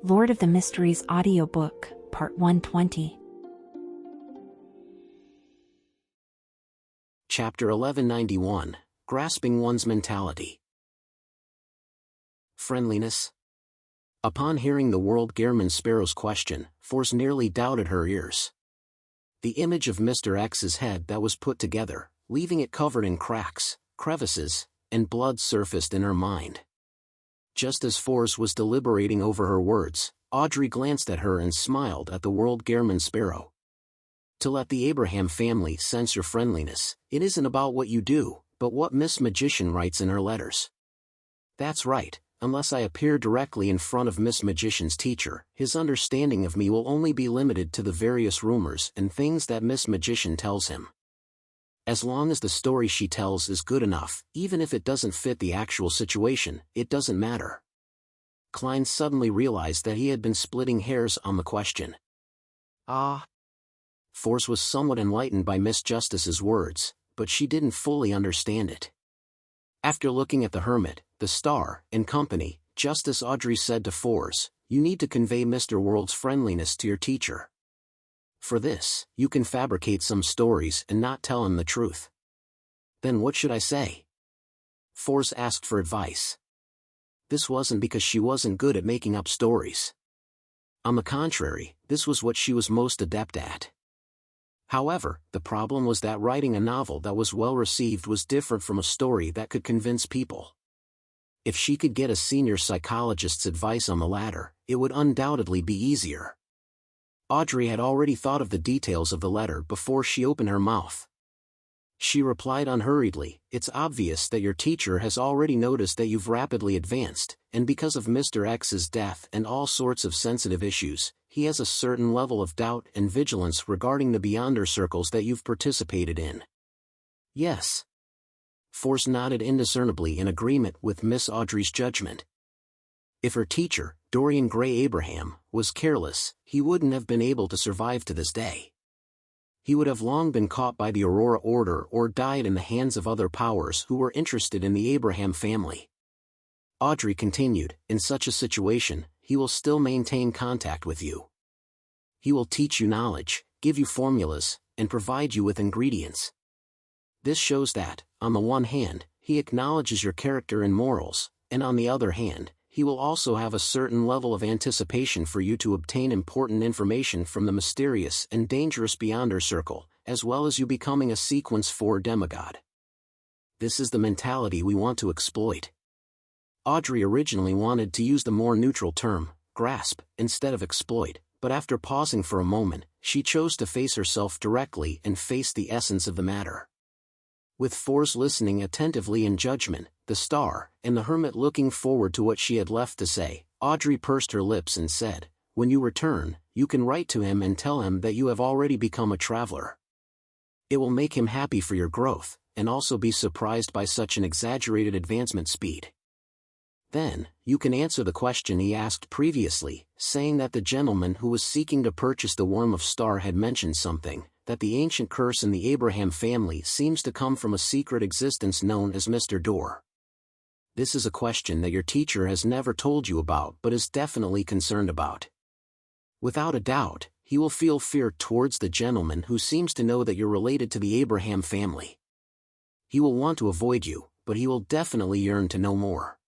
Lord of the Mysteries Audiobook, Part 120. Chapter 1191, Grasping One's Mentality. Friendliness. Upon hearing the World Gehrman Sparrow's question, Force nearly doubted her ears. The image of Mr. X's head that was put together, leaving it covered in cracks, crevices, and blood surfaced in her mind. Just as Force was deliberating over her words, Audrey glanced at her and smiled at the World Gehrman Sparrow. To let the Abraham family sense your friendliness, it isn't about what you do, but what Miss Magician writes in her letters. That's right, unless I appear directly in front of Miss Magician's teacher, his understanding of me will only be limited to the various rumors and things that Miss Magician tells him. As long as the story she tells is good enough, even if it doesn't fit the actual situation, it doesn't matter. Klein suddenly realized that he had been splitting hairs on the question. Force was somewhat enlightened by Miss Justice's words, but she didn't fully understand it. After looking at the hermit, the star, and company, Justice Audrey said to Force, "You need to convey Mr. World's friendliness to your teacher. For this, you can fabricate some stories and not tell him the truth." "Then what should I say?" Force asked for advice. This wasn't because she wasn't good at making up stories. On the contrary, this was what she was most adept at. However, the problem was that writing a novel that was well received was different from a story that could convince people. If she could get a senior psychologist's advice on the latter, it would undoubtedly be easier. Audrey had already thought of the details of the letter before she opened her mouth. She replied unhurriedly, "It's obvious that your teacher has already noticed that you've rapidly advanced, and because of Mr. X's death and all sorts of sensitive issues, he has a certain level of doubt and vigilance regarding the Beyonder circles that you've participated in." "Yes." Force nodded indiscernibly in agreement with Miss Audrey's judgment. If her teacher, Dorian Gray Abraham, was careless, he wouldn't have been able to survive to this day. He would have long been caught by the Aurora Order or died in the hands of other powers who were interested in the Abraham family. Audrey continued, "In such a situation, he will still maintain contact with you. He will teach you knowledge, give you formulas, and provide you with ingredients. This shows that, on the one hand, he acknowledges your character and morals, and on the other hand, he will also have a certain level of anticipation for you to obtain important information from the mysterious and dangerous Beyonder circle, as well as you becoming a Sequence 4 demigod. This is the mentality we want to exploit." Audrey originally wanted to use the more neutral term, grasp, instead of exploit, but after pausing for a moment, she chose to face herself directly and face the essence of the matter. With Force listening attentively in judgment, the star, and the hermit looking forward to what she had left to say, Audrey pursed her lips and said, "When you return, you can write to him and tell him that you have already become a traveler. It will make him happy for your growth, and also be surprised by such an exaggerated advancement speed. Then, you can answer the question he asked previously, saying that the gentleman who was seeking to purchase the Worm of Star had mentioned something, that the ancient curse in the Abraham family seems to come from a secret existence known as Mr. Door. This is a question that your teacher has never told you about but is definitely concerned about. Without a doubt, he will feel fear towards the gentleman who seems to know that you're related to the Abraham family. He will want to avoid you, but he will definitely yearn to know more.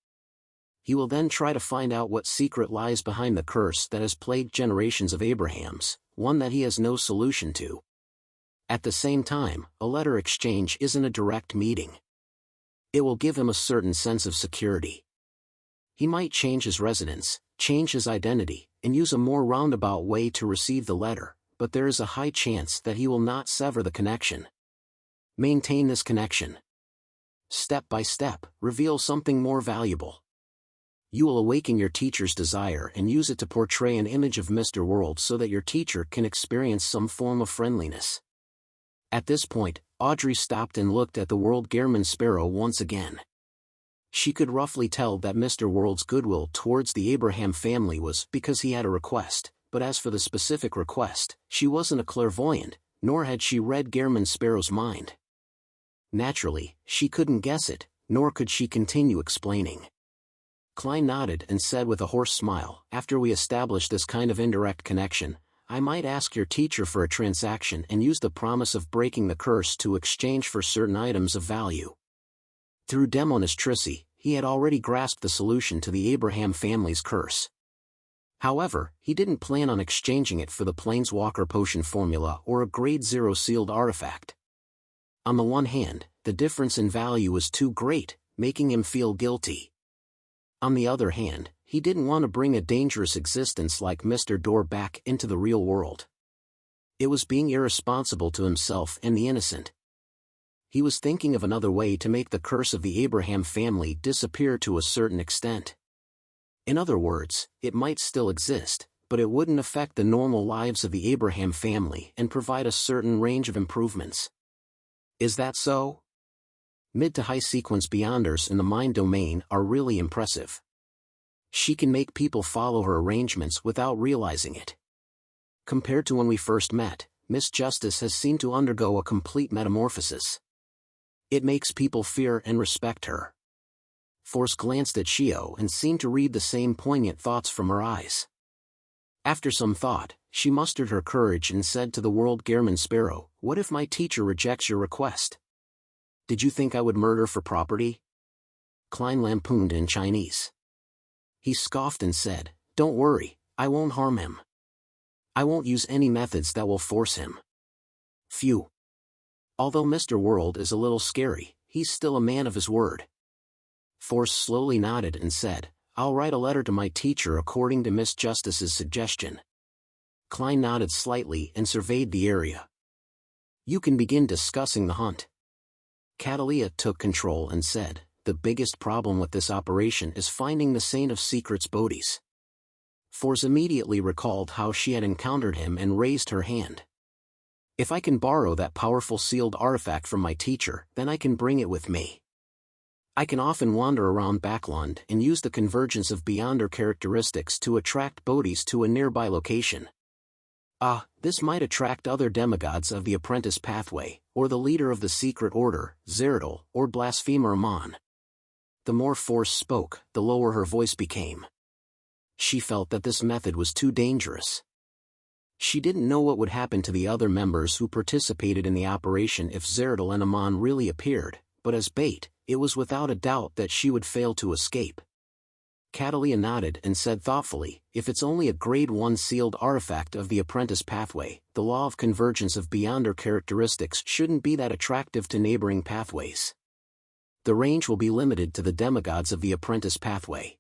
He will then try to find out what secret lies behind the curse that has plagued generations of Abrahams, one that he has no solution to. At the same time, a letter exchange isn't a direct meeting. It will give him a certain sense of security. He might change his residence, change his identity, and use a more roundabout way to receive the letter, but there is a high chance that he will not sever the connection. Maintain this connection. Step by step, reveal something more valuable. You will awaken your teacher's desire and use it to portray an image of Mr. World so that your teacher can experience some form of friendliness." At this point, Audrey stopped and looked at the World Gehrman Sparrow once again. She could roughly tell that Mr. World's goodwill towards the Abraham family was because he had a request, but as for the specific request, she wasn't a clairvoyant, nor had she read Gehrman Sparrow's mind. Naturally, she couldn't guess it, nor could she continue explaining. Klein nodded and said with a hoarse smile, "After we establish this kind of indirect connection, I might ask your teacher for a transaction and use the promise of breaking the curse to exchange for certain items of value." Through demonestricy, he had already grasped the solution to the Abraham family's curse. However, he didn't plan on exchanging it for the Planeswalker potion formula or a Grade 0 sealed artifact. On the one hand, the difference in value was too great, making him feel guilty. On the other hand, he didn't want to bring a dangerous existence like Mr. Door back into the real world. It was being irresponsible to himself and the innocent. He was thinking of another way to make the curse of the Abraham family disappear to a certain extent. In other words, it might still exist, but it wouldn't affect the normal lives of the Abraham family and provide a certain range of improvements. Is that so? Mid to high sequence beyonders in the mind domain are really impressive. She can make people follow her arrangements without realizing it. Compared to when we first met, Miss Justice has seemed to undergo a complete metamorphosis. It makes people fear and respect her. Force glanced at Shio and seemed to read the same poignant thoughts from her eyes. After some thought, she mustered her courage and said to the world Gehrman Sparrow, "What if my teacher rejects your request? Did you think I would murder for property?" Klein lampooned in Chinese. He scoffed and said, "Don't worry, I won't harm him. I won't use any methods that will force him." Phew. Although Mr. World is a little scary, he's still a man of his word. Force slowly nodded and said, "I'll write a letter to my teacher according to Miss Justice's suggestion." Klein nodded slightly and surveyed the area. "You can begin discussing the hunt." Catalia took control and said, "The biggest problem with this operation is finding the Saint of Secrets Bodhi's." Force immediately recalled how she had encountered him and raised her hand. "If I can borrow that powerful sealed artifact from my teacher, then I can bring it with me. I can often wander around Backland and use the convergence of beyonder characteristics to attract Bodhis to a nearby location. This might attract other demigods of the apprentice pathway, or the leader of the secret order, Zeradol, or blasphemer Amon." The more Force spoke, the lower her voice became. She felt that this method was too dangerous. She didn't know what would happen to the other members who participated in the operation if Zeradol and Amon really appeared, but as bait, it was without a doubt that she would fail to escape. Catalia nodded and said thoughtfully, "If it's only a Grade 1 sealed artifact of the apprentice pathway, the law of convergence of beyonder characteristics shouldn't be that attractive to neighboring pathways. The range will be limited to the demigods of the apprentice pathway.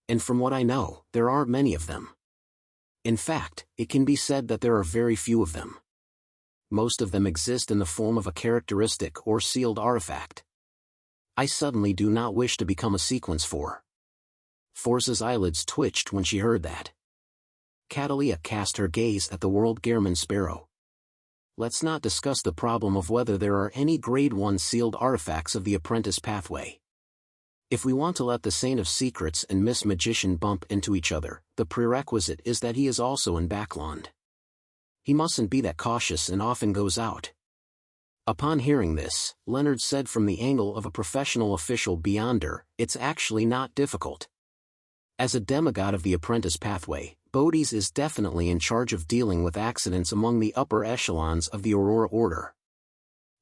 And from what I know, there aren't many of them. In fact, it can be said that there are very few of them. Most of them exist in the form of a characteristic or sealed artifact. I suddenly do not wish to become a sequence 4. Force's eyelids twitched when she heard that. Catalia cast her gaze at the world Gehrman Sparrow. "Let's not discuss the problem of whether there are any Grade 1 sealed artifacts of the apprentice pathway. If we want to let the Saint of Secrets and Miss Magician bump into each other, the prerequisite is that he is also in Backland. He mustn't be that cautious and often goes out." Upon hearing this, Leonard said from the angle of a professional official beyonder, "It's actually not difficult. As a demigod of the apprentice pathway, Bodhi's is definitely in charge of dealing with accidents among the upper echelons of the Aurora Order.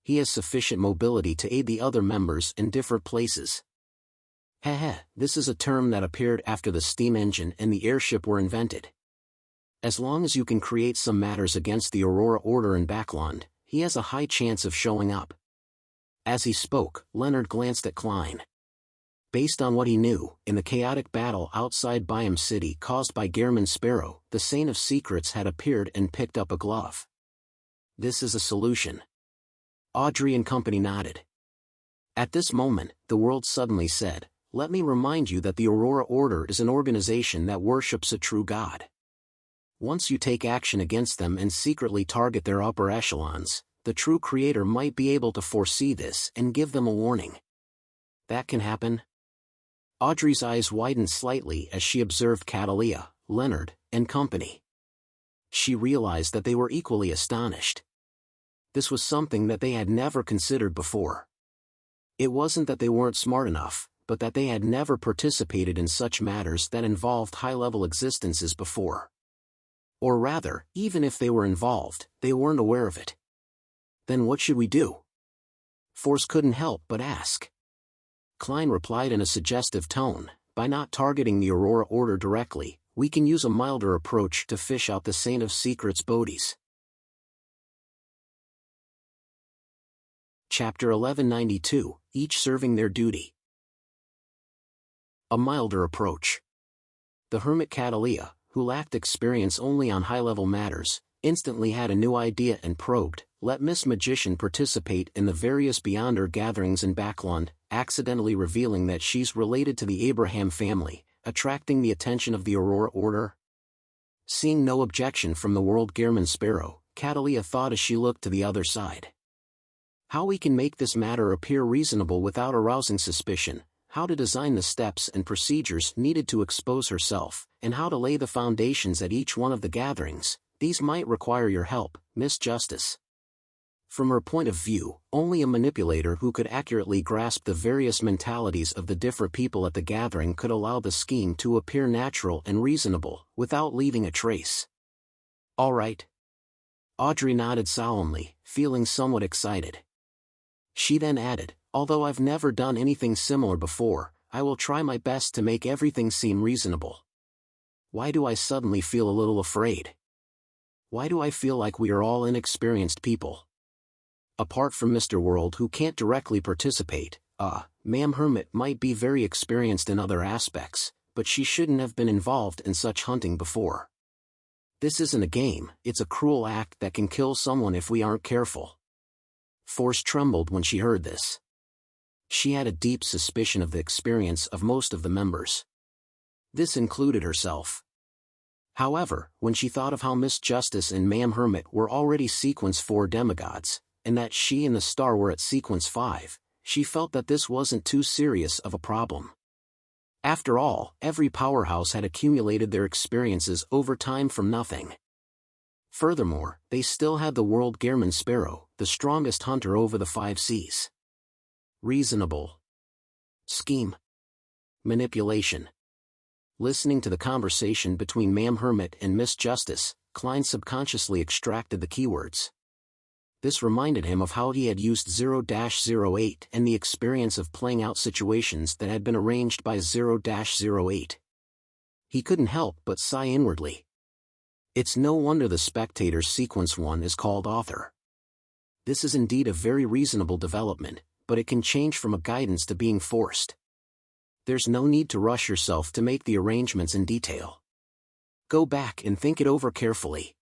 He has sufficient mobility to aid the other members in different places." This is a term that appeared after the steam engine and the airship were invented. As long as you can create some matters against the Aurora Order in Backland, he has a high chance of showing up. As he spoke, Leonard glanced at Klein. Based on what he knew, in the chaotic battle outside Biome City caused by Gehrman Sparrow, the Saint of Secrets had appeared and picked up a glove. This is a solution. Audrey and company nodded. At this moment, the world suddenly said, "Let me remind you that the Aurora Order is an organization that worships a true god. Once you take action against them and secretly target their upper echelons, the true creator might be able to foresee this and give them a warning. That can happen." Audrey's eyes widened slightly as she observed Catalia, Leonard, and company. She realized that they were equally astonished. This was something that they had never considered before. It wasn't that they weren't smart enough, but that they had never participated in such matters that involved high-level existences before. Or rather, even if they were involved, they weren't aware of it. Then what should we do? Force couldn't help but ask. Klein replied in a suggestive tone, by not targeting the Aurora Order directly, we can use a milder approach to fish out the Saint of Secrets bodies. Chapter 1192, Each Serving Their Duty. A milder approach. The hermit Catalea, who lacked experience only on high-level matters, instantly had a new idea and probed, let Miss Magician participate in the various Beyonder gatherings in Backland, accidentally revealing that she's related to the Abraham family, attracting the attention of the Aurora Order. Seeing no objection from the World Gearman Sparrow, Catalea thought as she looked to the other side. How we can make this matter appear reasonable without arousing suspicion, how to design the steps and procedures needed to expose herself, and how to lay the foundations at each one of the gatherings, these might require your help, Miss Justice. From her point of view, only a manipulator who could accurately grasp the various mentalities of the different people at the gathering could allow the scheme to appear natural and reasonable, without leaving a trace. All right. Audrey nodded solemnly, feeling somewhat excited. She then added, although I've never done anything similar before, I will try my best to make everything seem reasonable. Why do I suddenly feel a little afraid? Why do I feel like we are all inexperienced people? Apart from Mr. World who can't directly participate, Ma'am Hermit might be very experienced in other aspects, but she shouldn't have been involved in such hunting before. This isn't a game, it's a cruel act that can kill someone if we aren't careful. Force trembled when she heard this. She had a deep suspicion of the experience of most of the members. This included herself. However, when she thought of how Miss Justice and Ma'am Hermit were already Sequence 4 demigods, and that she and the Star were at Sequence 5, she felt that this wasn't too serious of a problem. After all, every powerhouse had accumulated their experiences over time from nothing. Furthermore, they still had the World Gearman Sparrow, the strongest hunter over the 5 seas. Reasonable. Scheme. Manipulation. Listening to the conversation between Ma'am Hermit and Miss Justice, Klein subconsciously extracted the keywords. This reminded him of how he had used 0-08 and the experience of playing out situations that had been arranged by 0-08. He couldn't help but sigh inwardly. It's no wonder the spectator's Sequence 1 is called author. This is indeed a very reasonable development, but it can change from a guidance to being forced. There's no need to rush yourself to make the arrangements in detail. Go back and think it over carefully.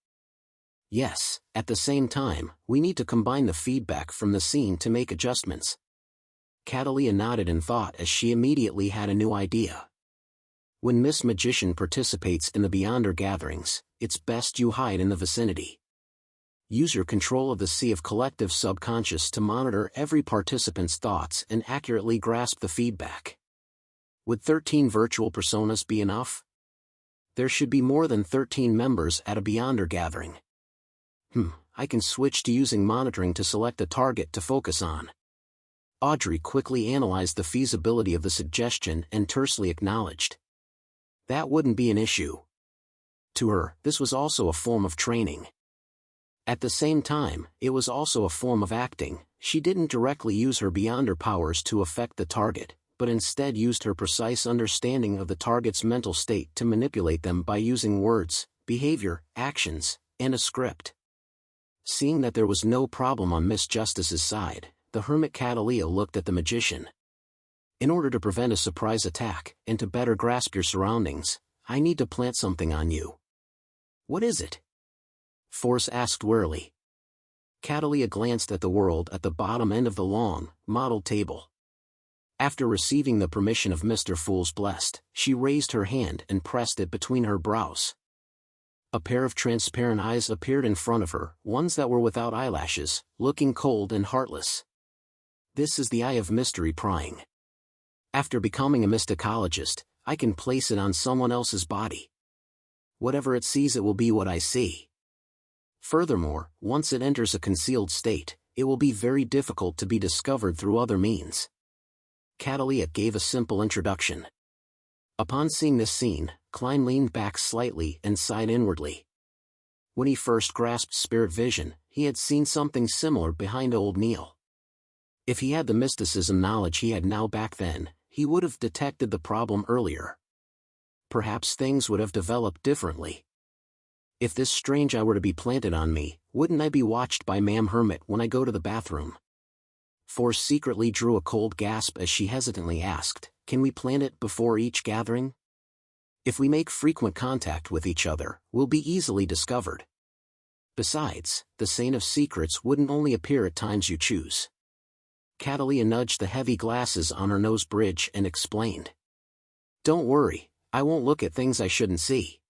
Yes, at the same time, we need to combine the feedback from the scene to make adjustments. Catalea nodded in thought as she immediately had a new idea. When Miss Magician participates in the Beyonder gatherings, it's best you hide in the vicinity. Use your control of the sea of collective subconscious to monitor every participant's thoughts and accurately grasp the feedback. Would 13 virtual personas be enough? There should be more than 13 members at a Beyonder gathering. I can switch to using monitoring to select a target to focus on. Audrey quickly analyzed the feasibility of the suggestion and tersely acknowledged. That wouldn't be an issue. To her, this was also a form of training. At the same time, it was also a form of acting. She didn't directly use her Beyonder powers to affect the target, but instead used her precise understanding of the target's mental state to manipulate them by using words, behavior, actions, and a script. Seeing that there was no problem on Miss Justice's side, the hermit Catalea looked at the magician. In order to prevent a surprise attack, and to better grasp your surroundings, I need to plant something on you. What is it? Force asked warily. Catalea glanced at the world at the bottom end of the long, modeled table. After receiving the permission of Mr. Fool's Blessed, she raised her hand and pressed it between her brows. A pair of transparent eyes appeared in front of her, ones that were without eyelashes, looking cold and heartless. This is the eye of mystery prying. After becoming a mysticologist, I can place it on someone else's body. Whatever it sees, it will be what I see. Furthermore, once it enters a concealed state, it will be very difficult to be discovered through other means. Catalia gave a simple introduction. Upon seeing this scene, Klein leaned back slightly and sighed inwardly. When he first grasped spirit vision, he had seen something similar behind old Neil. If he had the mysticism knowledge he had now back then, he would have detected the problem earlier. Perhaps things would have developed differently. If this strange eye were to be planted on me, wouldn't I be watched by Ma'am Hermit when I go to the bathroom? Force secretly drew a cold gasp as she hesitantly asked, "Can we plant it before each gathering? If we make frequent contact with each other, we'll be easily discovered. Besides, the Saint of Secrets wouldn't only appear at times you choose." Catalia nudged the heavy glasses on her nose bridge and explained. "Don't worry, I won't look at things I shouldn't see."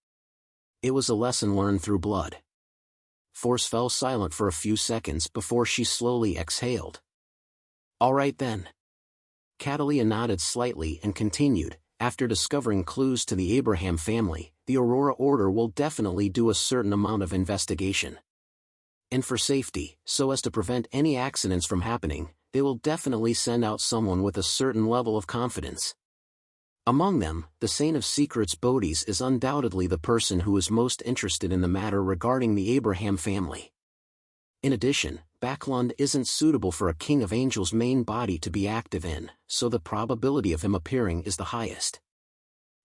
It was a lesson learned through blood. Force fell silent for a few seconds before she slowly exhaled. "All right then." Catalia nodded slightly and continued, "After discovering clues to the Abraham family, the Aurora Order will definitely do a certain amount of investigation. And for safety, so as to prevent any accidents from happening, they will definitely send out someone with a certain level of confidence. Among them, the Saint of Secrets Bodis is undoubtedly the person who is most interested in the matter regarding the Abraham family. In addition, Backlund isn't suitable for a King of Angels main body to be active in, so the probability of him appearing is the highest."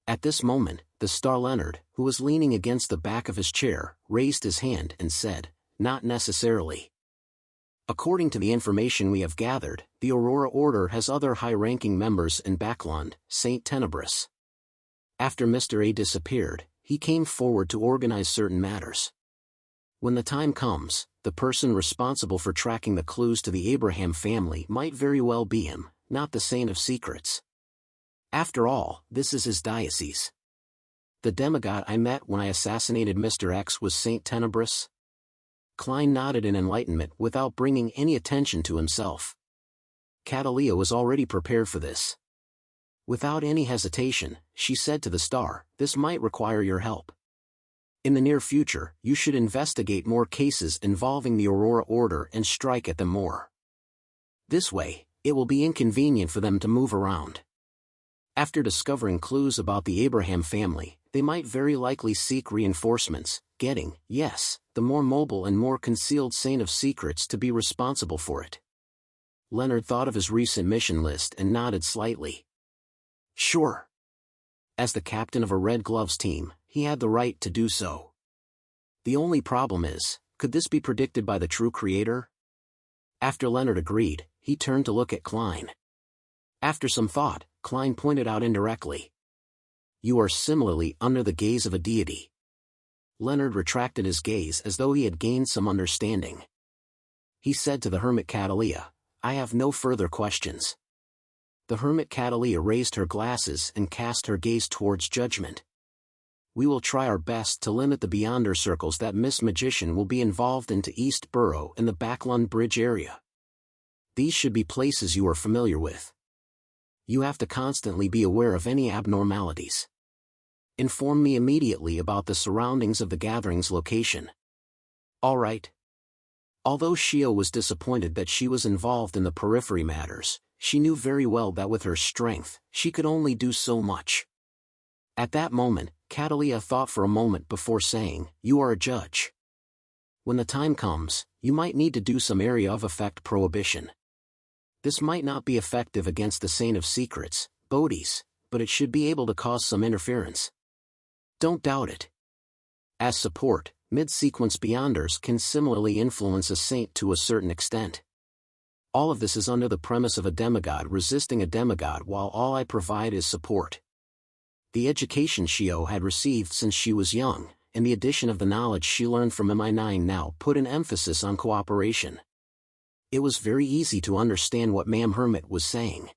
At this moment, the star Leonard, who was leaning against the back of his chair, raised his hand and said, "Not necessarily. According to the information we have gathered, the Aurora Order has other high-ranking members in Backlund, Saint Tenebris. After Mr. A disappeared, he came forward to organize certain matters. When the time comes, the person responsible for tracking the clues to the Abraham family might very well be him, not the Saint of Secrets. After all, this is his diocese. The demigod I met when I assassinated Mr. X was Saint Tenebris." Klein nodded in enlightenment without bringing any attention to himself. Catalia was already prepared for this. Without any hesitation, she said to the star, "This might require your help. In the near future, you should investigate more cases involving the Aurora Order and strike at them more. This way, it will be inconvenient for them to move around. After discovering clues about the Abraham family, they might very likely seek reinforcements, getting, yes, the more mobile and more concealed Saint of Secrets to be responsible for it." Leonard thought of his recent mission list and nodded slightly. "Sure. As the captain of a Red Gloves team, he had the right to do so. The only problem is, could this be predicted by the true creator?" After Leonard agreed, he turned to look at Klein. After some thought, Klein pointed out indirectly, "You are similarly under the gaze of a deity." Leonard retracted his gaze as though he had gained some understanding. He said to the hermit Catalia, "I have no further questions." The hermit Catalia raised her glasses and cast her gaze towards Judgment. "We will try our best to limit the Beyonder circles that Miss Magician will be involved into East Borough and the Backlund Bridge area. These should be places you are familiar with. You have to constantly be aware of any abnormalities. Inform me immediately about the surroundings of the gathering's location." "All right." Although Shio was disappointed that she was involved in the periphery matters, she knew very well that with her strength, she could only do so much. At that moment, Catalia thought for a moment before saying, "You are a judge. When the time comes, you might need to do some area of effect prohibition. This might not be effective against the Saint of Secrets, Bodis, but it should be able to cause some interference. Don't doubt it. As support, mid-sequence Beyonders can similarly influence a saint to a certain extent. All of this is under the premise of a demigod resisting a demigod while all I provide is support." The education Shio had received since she was young, and the addition of the knowledge she learned from MI9 now put an emphasis on cooperation. It was very easy to understand what Ma'am Hermit was saying.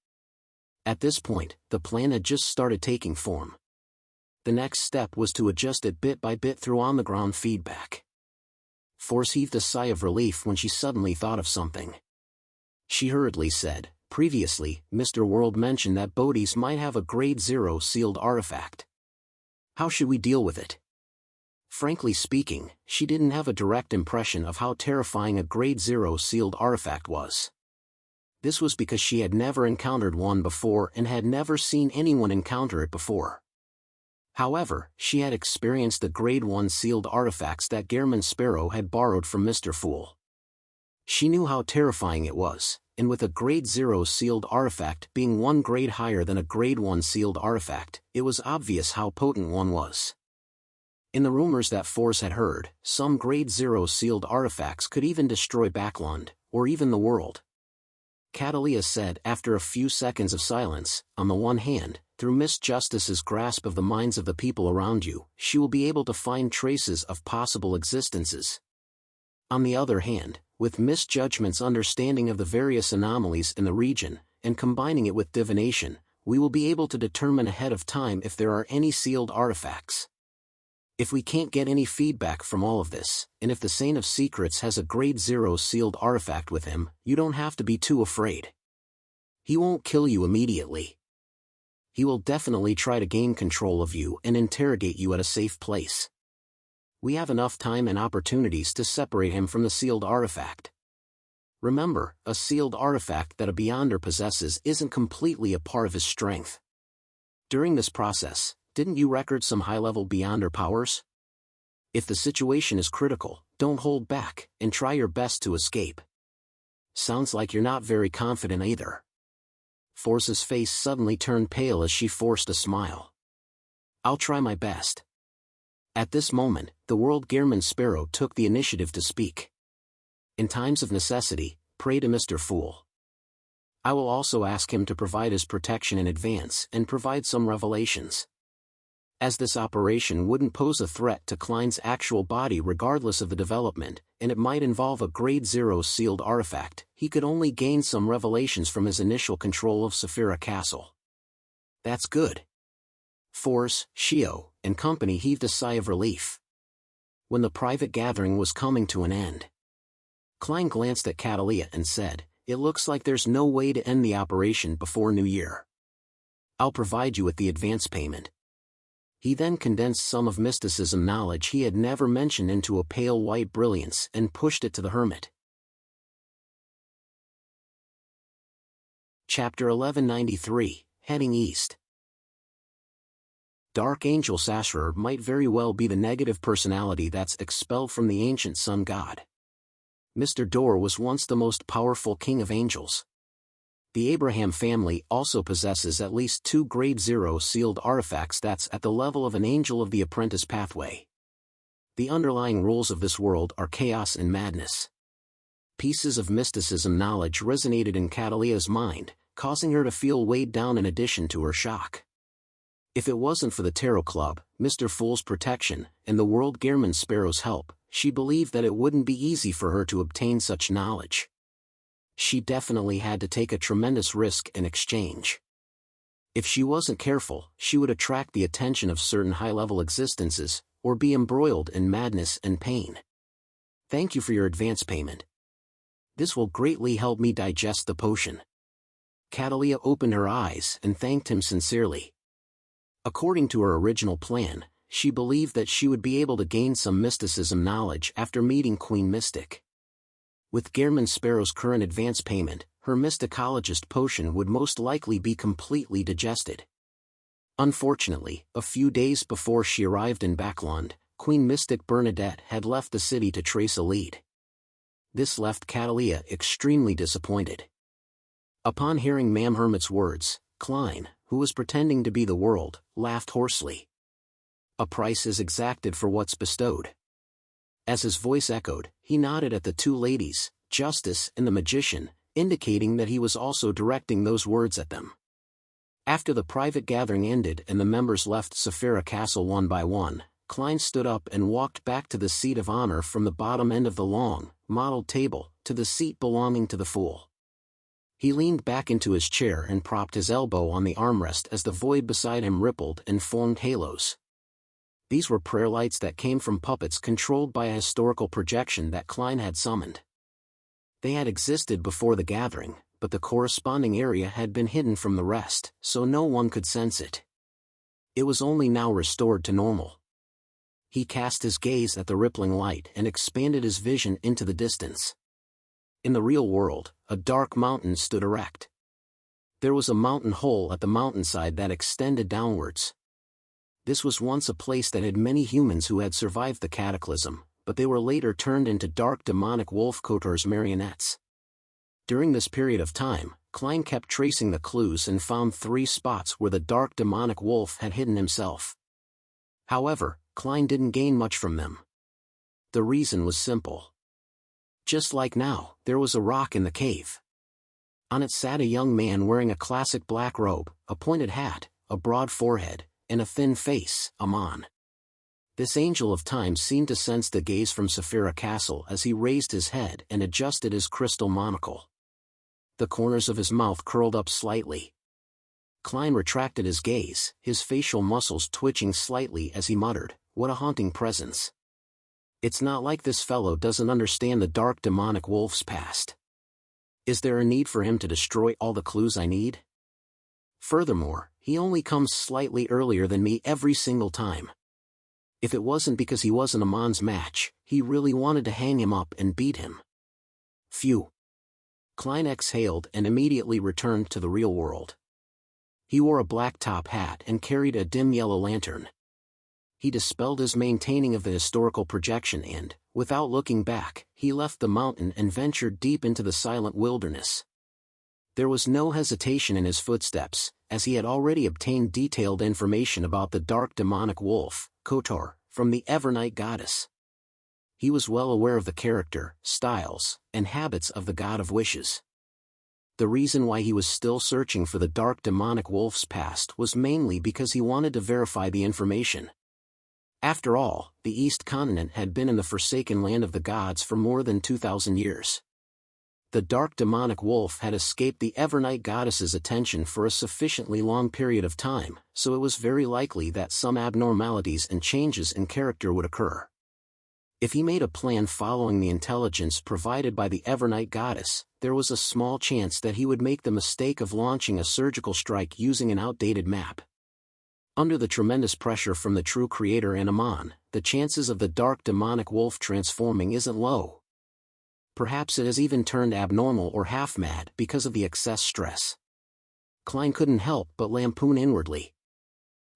At this point, the plan had just started taking form. The next step was to adjust it bit by bit through on-the-ground feedback. Force heaved a sigh of relief when she suddenly thought of something. She hurriedly said, "Previously, Mr. World mentioned that Bodis might have a Grade 0 sealed artifact. How should we deal with it?" Frankly speaking, she didn't have a direct impression of how terrifying a Grade 0 sealed artifact was. This was because she had never encountered one before and had never seen anyone encounter it before. However, she had experienced the Grade 1 sealed artifacts that Gehrman Sparrow had borrowed from Mr. Fool. She knew how terrifying it was, and with a Grade 0 sealed artifact being one grade higher than a Grade 1 sealed artifact, it was obvious how potent one was. In the rumors that Force had heard, some Grade 0 sealed artifacts could even destroy Backland, or even the world. Catalia said after a few seconds of silence, on the one hand, through Miss Justice's grasp of the minds of the people around you, she will be able to find traces of possible existences. On the other hand, with Miss Judgment's understanding of the various anomalies in the region, and combining it with divination, we will be able to determine ahead of time if there are any sealed artifacts. If we can't get any feedback from all of this, and if the Saint of Secrets has a Grade 0 sealed artifact with him, you don't have to be too afraid. He won't kill you immediately. He will definitely try to gain control of you and interrogate you at a safe place. We have enough time and opportunities to separate him from the sealed artifact. Remember, a sealed artifact that a Beyonder possesses isn't completely a part of his strength. During this process, didn't you record some high-level Beyonder powers? If the situation is critical, don't hold back, and try your best to escape. Sounds like you're not very confident either. Force's face suddenly turned pale as she forced a smile. I'll try my best. At this moment, the World Gehrman Sparrow took the initiative to speak. In times of necessity, pray to Mr. Fool. I will also ask him to provide his protection in advance and provide some revelations. As this operation wouldn't pose a threat to Klein's actual body regardless of the development, and it might involve a Grade 0 sealed artifact, he could only gain some revelations from his initial control of Saphira Castle. That's good. Force, Shio, and company heaved a sigh of relief. When the private gathering was coming to an end, Klein glanced at Catalia and said, "It looks like there's no way to end the operation before New Year. I'll provide you with the advance payment." He then condensed some of mysticism knowledge he had never mentioned into a pale white brilliance and pushed it to the hermit. Chapter 1193, Heading East. Dark Angel Sassurer might very well be the negative personality that's expelled from the ancient sun god. Mr. Dor was once the most powerful king of angels. The Abraham family also possesses at least 2 Grade 0 sealed artifacts that's at the level of an Angel of the Apprentice pathway. The underlying rules of this world are chaos and madness. Pieces of mysticism knowledge resonated in Catalia's mind, causing her to feel weighed down in addition to her shock. If it wasn't for the Tarot Club, Mr. Fool's protection, and the World Gehrman Sparrow's help, she believed that it wouldn't be easy for her to obtain such knowledge. She definitely had to take a tremendous risk in exchange. If she wasn't careful, she would attract the attention of certain high-level existences, or be embroiled in madness and pain. Thank you for your advance payment. This will greatly help me digest the potion. Catalia opened her eyes and thanked him sincerely. According to her original plan, she believed that she would be able to gain some mysticism knowledge after meeting Queen Mystic. With Gehrman Sparrow's current advance payment, her mysticologist potion would most likely be completely digested. Unfortunately, a few days before she arrived in Backland, Queen Mystic Bernadette had left the city to trace a lead. This left Catalia extremely disappointed. Upon hearing Ma'am Hermit's words, Klein, who was pretending to be the world, laughed hoarsely. A price is exacted for what's bestowed. As his voice echoed, he nodded at the 2 ladies, Justice and the Magician, indicating that he was also directing those words at them. After the private gathering ended and the members left Saphira Castle one by one, Klein stood up and walked back to the seat of honor from the bottom end of the long, mottled table, to the seat belonging to the Fool. He leaned back into his chair and propped his elbow on the armrest as the void beside him rippled and formed halos. These were prayer lights that came from puppets controlled by a historical projection that Klein had summoned. They had existed before the gathering, but the corresponding area had been hidden from the rest, so no one could sense it. It was only now restored to normal. He cast his gaze at the rippling light and expanded his vision into the distance. In the real world, a dark mountain stood erect. There was a mountain hole at the mountainside that extended downwards. This was once a place that had many humans who had survived the cataclysm, but they were later turned into dark demonic wolf Kotor's marionettes. During this period of time, Klein kept tracing the clues and found 3 spots where the dark demonic wolf had hidden himself. However, Klein didn't gain much from them. The reason was simple. Just like now, there was a rock in the cave. On it sat a young man wearing a classic black robe, a pointed hat, a broad forehead, and a thin face, Amon. This angel of time seemed to sense the gaze from Saphira Castle as he raised his head and adjusted his crystal monocle. The corners of his mouth curled up slightly. Klein retracted his gaze, his facial muscles twitching slightly as he muttered, "What a haunting presence. It's not like this fellow doesn't understand the dark demonic wolf's past. Is there a need for him to destroy all the clues I need? Furthermore, he only comes slightly earlier than me every single time. If it wasn't because he wasn't Amon's match, he really wanted to hang him up and beat him." Phew. Klein exhaled and immediately returned to the real world. He wore a black top hat and carried a dim yellow lantern. He dispelled his maintaining of the historical projection and, without looking back, he left the mountain and ventured deep into the silent wilderness. There was no hesitation in his footsteps, as he had already obtained detailed information about the dark demonic wolf, Kotor, from the Evernight goddess. He was well aware of the character, styles, and habits of the god of wishes. The reason why he was still searching for the dark demonic wolf's past was mainly because he wanted to verify the information. After all, the East Continent had been in the forsaken land of the gods for more than 2,000 years. The dark demonic wolf had escaped the Evernight goddess's attention for a sufficiently long period of time, so it was very likely that some abnormalities and changes in character would occur. If he made a plan following the intelligence provided by the Evernight goddess, there was a small chance that he would make the mistake of launching a surgical strike using an outdated map. Under the tremendous pressure from the true creator and Amon, the chances of the dark demonic wolf transforming isn't low. Perhaps it has even turned abnormal or half-mad because of the excess stress. Klein couldn't help but lampoon inwardly.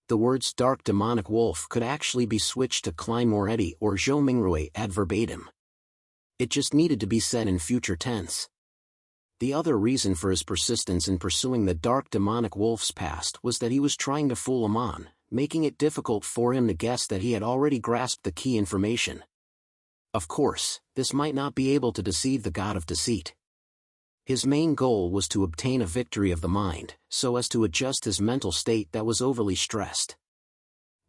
The words dark demonic wolf could actually be switched to Klein Moretti or Zhou Mingrui ad verbatim. It just needed to be said in future tense. The other reason for his persistence in pursuing the dark demonic wolf's past was that he was trying to fool Amon, making it difficult for him to guess that he had already grasped the key information. Of course, this might not be able to deceive the god of deceit. His main goal was to obtain a victory of the mind, so as to adjust his mental state that was overly stressed.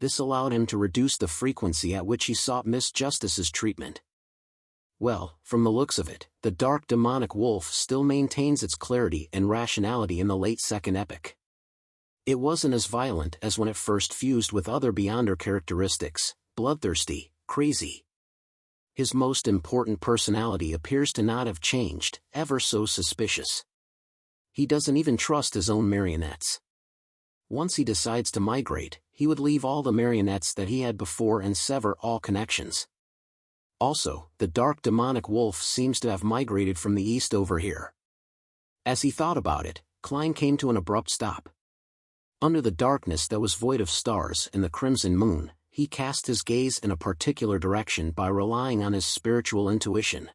This allowed him to reduce the frequency at which he sought Miss Justice's treatment. Well, from the looks of it, the dark demonic wolf still maintains its clarity and rationality in the late second epoch. It wasn't as violent as when it first fused with other Beyonder characteristics, bloodthirsty, crazy. His most important personality appears to not have changed, ever so suspicious. He doesn't even trust his own marionettes. Once he decides to migrate, he would leave all the marionettes that he had before and sever all connections. Also, the dark demonic wolf seems to have migrated from the east over here. As he thought about it, Klein came to an abrupt stop. Under the darkness that was void of stars and the crimson moon, he cast his gaze in a particular direction by relying on his spiritual intuition.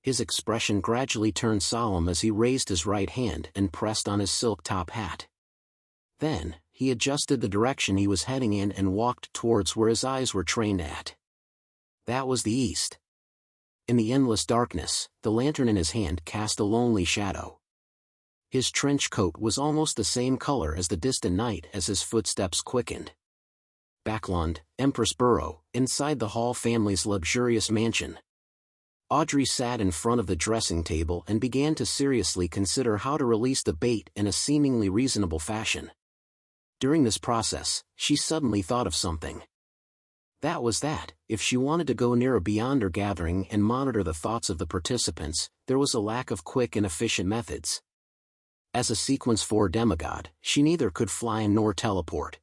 His expression gradually turned solemn as he raised his right hand and pressed on his silk top hat. Then, he adjusted the direction he was heading in and walked towards where his eyes were trained at. That was the east. In the endless darkness, the lantern in his hand cast a lonely shadow. His trench coat was almost the same color as the distant night as his footsteps quickened. Backlund, Empress Burrow, inside the Hall family's luxurious mansion. Audrey sat in front of the dressing table and began to seriously consider how to release the bait in a seemingly reasonable fashion. During this process, she suddenly thought of something. That was that, if she wanted to go near a Beyonder gathering and monitor the thoughts of the participants, there was a lack of quick and efficient methods. As a Sequence 4 demigod, she neither could fly nor teleport.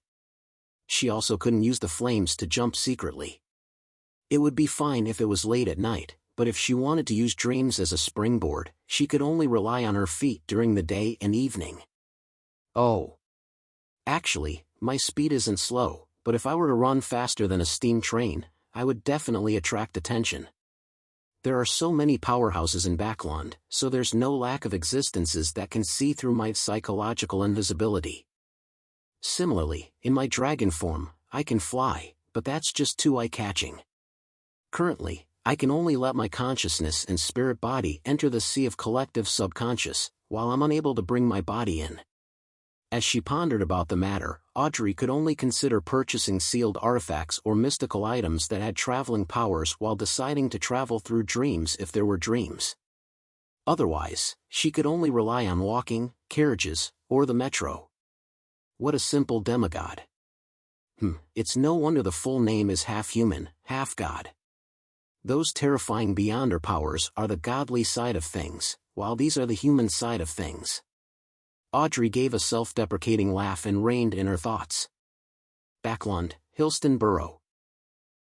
She also couldn't use the flames to jump secretly. It would be fine if it was late at night, but if she wanted to use dreams as a springboard, she could only rely on her feet during the day and evening. Oh. Actually, my speed isn't slow, but if I were to run faster than a steam train, I would definitely attract attention. There are so many powerhouses in Backland, so there's no lack of existences that can see through my psychological invisibility. Similarly, in my dragon form, I can fly, but that's just too eye-catching. Currently, I can only let my consciousness and spirit body enter the sea of collective subconscious, while I'm unable to bring my body in. As she pondered about the matter, Audrey could only consider purchasing sealed artifacts or mystical items that had traveling powers while deciding to travel through dreams if there were dreams. Otherwise, she could only rely on walking, carriages, or the metro. What a simple demigod. It's no wonder the full name is half human, half god. Those terrifying beyonder powers are the godly side of things, while these are the human side of things. Audrey gave a self-deprecating laugh and reined in her thoughts. Backland, Hillston Borough.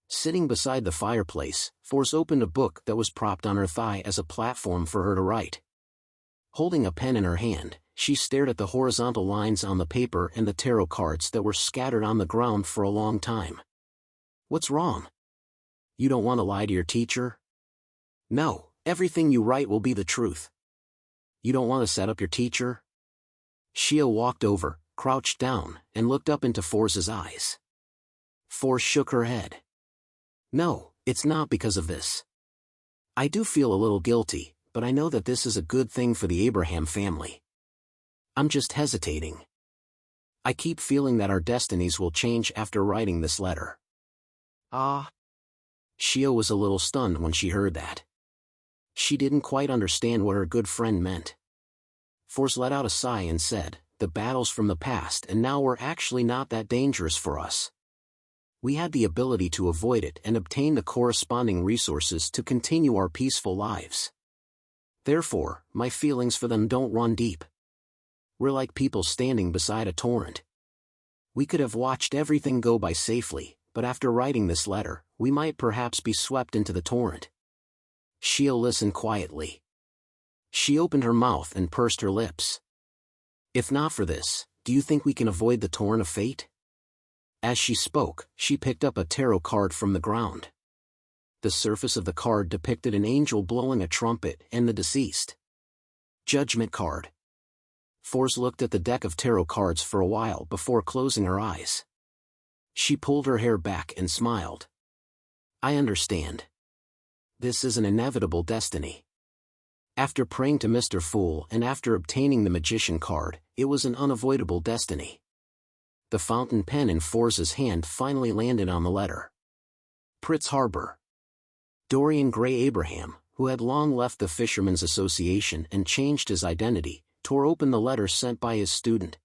Sitting beside the fireplace, Force opened a book that was propped on her thigh as a platform for her to write. Holding a pen in her hand, she stared at the horizontal lines on the paper and the tarot cards that were scattered on the ground for a long time. What's wrong? You don't want to lie to your teacher? No, everything you write will be the truth. You don't want to set up your teacher? Shia walked over, crouched down, and looked up into Force's eyes. Force shook her head. No, it's not because of this. I do feel a little guilty, but I know that this is a good thing for the Abraham family. I'm just hesitating. I keep feeling that our destinies will change after writing this letter. Ah. Shia was a little stunned when she heard that. She didn't quite understand what her good friend meant. Force let out a sigh and said, "The battle's from the past and now we're actually not that dangerous for us. We had the ability to avoid it and obtain the corresponding resources to continue our peaceful lives. Therefore, my feelings for them don't run deep. We're like people standing beside a torrent. We could have watched everything go by safely, but after writing this letter, we might perhaps be swept into the torrent." Shia listened quietly. She opened her mouth and pursed her lips. If not for this, do you think we can avoid the torrent of fate? As she spoke, she picked up a tarot card from the ground. The surface of the card depicted an angel blowing a trumpet and the deceased. Judgment card. Force looked at the deck of tarot cards for a while before closing her eyes. She pulled her hair back and smiled. I understand. This is an inevitable destiny. After praying to Mr. Fool and after obtaining the magician card, it was an unavoidable destiny. The fountain pen in Force's hand finally landed on the letter. Pritz Harbor. Dorian Gray Abraham, who had long left the Fishermen's Association and changed his identity, tore open the letter sent by his student.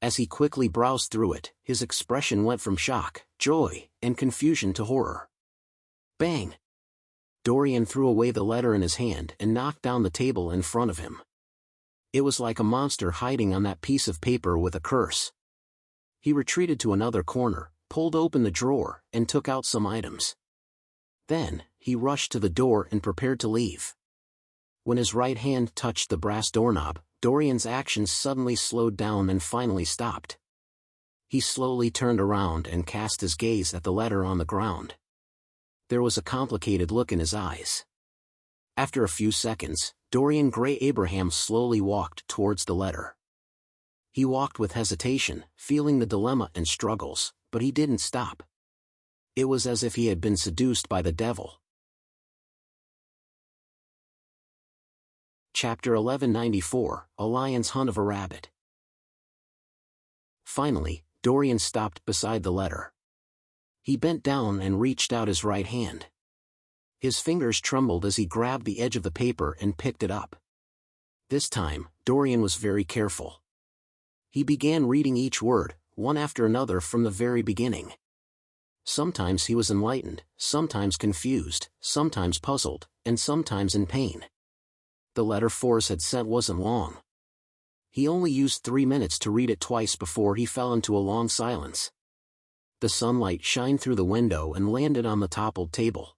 As he quickly browsed through it, his expression went from shock, joy, and confusion to horror. Bang! Dorian threw away the letter in his hand and knocked down the table in front of him. It was like a monster hiding on that piece of paper with a curse. He retreated to another corner, pulled open the drawer, and took out some items. Then, he rushed to the door and prepared to leave. When his right hand touched the brass doorknob, Dorian's actions suddenly slowed down and finally stopped. He slowly turned around and cast his gaze at the letter on the ground. There was a complicated look in his eyes. After a few seconds, Dorian Gray Abraham slowly walked towards the letter. He walked with hesitation, feeling the dilemma and struggles, but he didn't stop. It was as if he had been seduced by the devil. Chapter 1194, A Lion's Hunt of a Rabbit. Finally, Dorian stopped beside the letter. He bent down and reached out his right hand. His fingers trembled as he grabbed the edge of the paper and picked it up. This time, Dorian was very careful. He began reading each word, one after another from the very beginning. Sometimes he was enlightened, sometimes confused, sometimes puzzled, and sometimes in pain. The letter Force had sent wasn't long. He only used 3 minutes to read it twice before he fell into a long silence. The sunlight shined through the window and landed on the toppled table.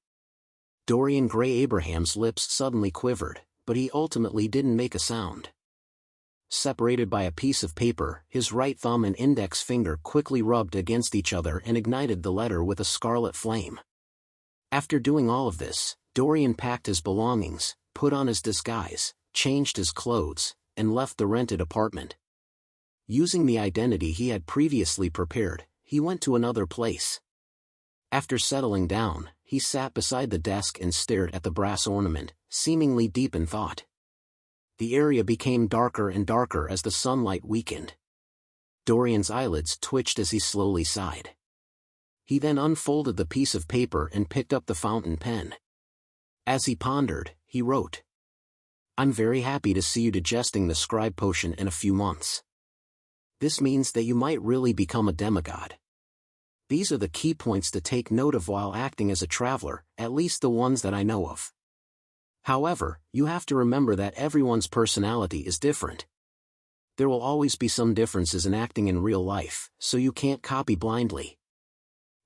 Dorian Gray Abraham's lips suddenly quivered, but he ultimately didn't make a sound. Separated by a piece of paper, his right thumb and index finger quickly rubbed against each other and ignited the letter with a scarlet flame. After doing all of this, Dorian packed his belongings, put on his disguise, changed his clothes, and left the rented apartment. Using the identity he had previously prepared, he went to another place. After settling down, he sat beside the desk and stared at the brass ornament, seemingly deep in thought. The area became darker and darker as the sunlight weakened. Dorian's eyelids twitched as he slowly sighed. He then unfolded the piece of paper and picked up the fountain pen. As he pondered, he wrote, "I'm very happy to see you digesting the scribe potion in a few months. This means that you might really become a demigod. These are the key points to take note of while acting as a traveler, at least the ones that I know of. However, you have to remember that everyone's personality is different. There will always be some differences in acting in real life, so you can't copy blindly.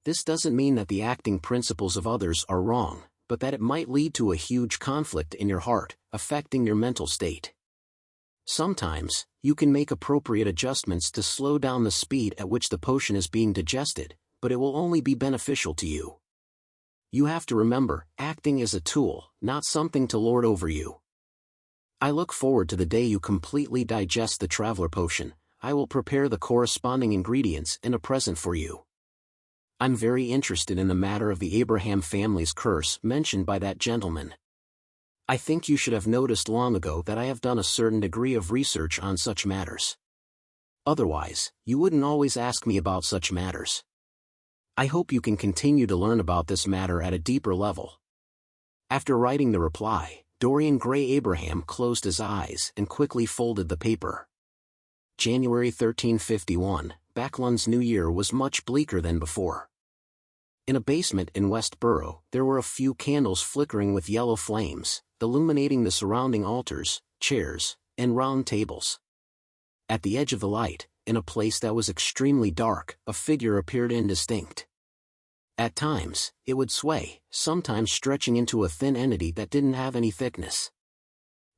This doesn't mean that the acting principles of others are wrong, but that it might lead to a huge conflict in your heart, affecting your mental state. Sometimes, you can make appropriate adjustments to slow down the speed at which the potion is being digested, but it will only be beneficial to you. You have to remember, acting is a tool, not something to lord over you. I look forward to the day you completely digest the traveler potion. I will prepare the corresponding ingredients in a present for you. I'm very interested in the matter of the Abraham family's curse mentioned by that gentleman. I think you should have noticed long ago that I have done a certain degree of research on such matters. Otherwise, you wouldn't always ask me about such matters. I hope you can continue to learn about this matter at a deeper level." After writing the reply, Dorian Gray Abraham closed his eyes and quickly folded the paper. January 1351, Backlund's New Year was much bleaker than before. In a basement in Westborough, there were a few candles flickering with yellow flames, illuminating the surrounding altars, chairs, and round tables. At the edge of the light, in a place that was extremely dark, a figure appeared indistinct. At times, it would sway, sometimes stretching into a thin entity that didn't have any thickness.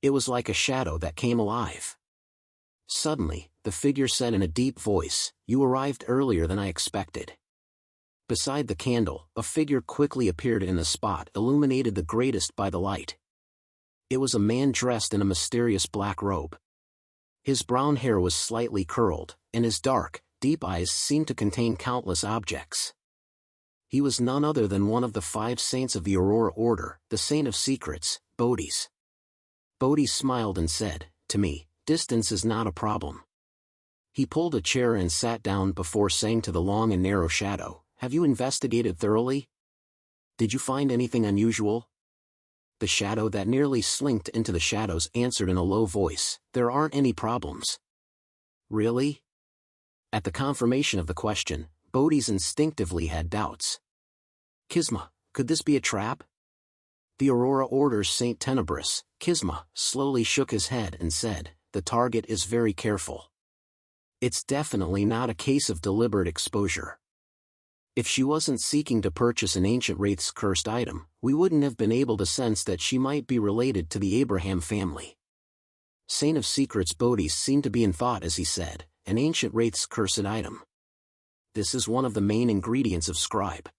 It was like a shadow that came alive. Suddenly, the figure said in a deep voice, "You arrived earlier than I expected." Beside the candle, a figure quickly appeared in the spot illuminated the greatest by the light. It was a man dressed in a mysterious black robe. His brown hair was slightly curled, and his dark, deep eyes seemed to contain countless objects. He was none other than one of the 5 saints of the Aurora Order, the Saint of Secrets, Bodis. Bodis smiled and said, "To me, distance is not a problem." He pulled a chair and sat down before saying to the long and narrow shadow, "Have you investigated thoroughly? Did you find anything unusual?" The shadow that nearly slinked into the shadows answered in a low voice, "There aren't any problems." "Really?" At the confirmation of the question, Bodis instinctively had doubts. "Kisma, could this be a trap?" The Aurora Order's Saint Tenebris, Kisma, slowly shook his head and said, "The target is very careful. It's definitely not a case of deliberate exposure. If she wasn't seeking to purchase an ancient wraith's cursed item, we wouldn't have been able to sense that she might be related to the Abraham family." Saint of Secrets Bodis seemed to be in thought as he said, "An ancient wraith's cursed item. This is one of the main ingredients of scribe.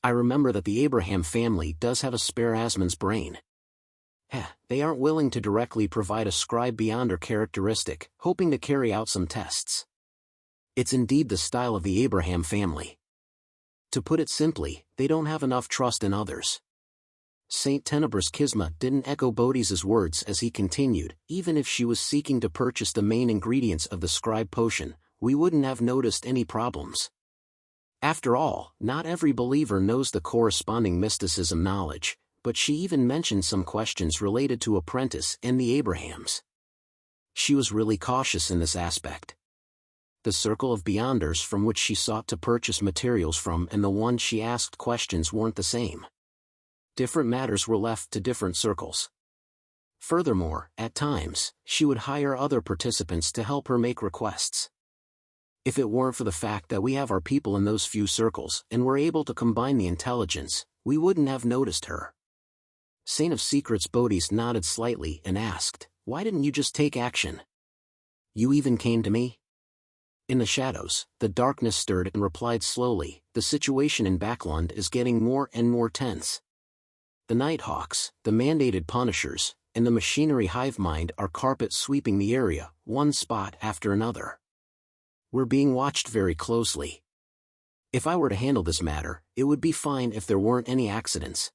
I remember that the Abraham family does have a spare Asmon's brain. They aren't willing to directly provide a scribe beyond her characteristic, hoping to carry out some tests. It's indeed the style of the Abraham family. To put it simply, they don't have enough trust in others." Saint Tenebris Kisma didn't echo Bodhi's words as he continued, "Even if she was seeking to purchase the main ingredients of the scribe potion, we wouldn't have noticed any problems. After all, not every believer knows the corresponding mysticism knowledge, but she even mentioned some questions related to Apprentice and the Abrahams. She was really cautious in this aspect. The circle of Beyonders from which she sought to purchase materials from and the one she asked questions weren't the same. Different matters were left to different circles. Furthermore, at times, she would hire other participants to help her make requests. If it weren't for the fact that we have our people in those few circles and were able to combine the intelligence, we wouldn't have noticed her. Saint of Secrets Bodhi's nodded slightly and asked, "Why didn't you just take action? You even came to me?" In the shadows, the darkness stirred and replied slowly, "The situation in Backland is getting more and more tense. The Nighthawks, the mandated punishers, and the machinery hive mind are carpet sweeping the area, one spot after another. We're being watched very closely. If I were to handle this matter, it would be fine if there weren't any accidents.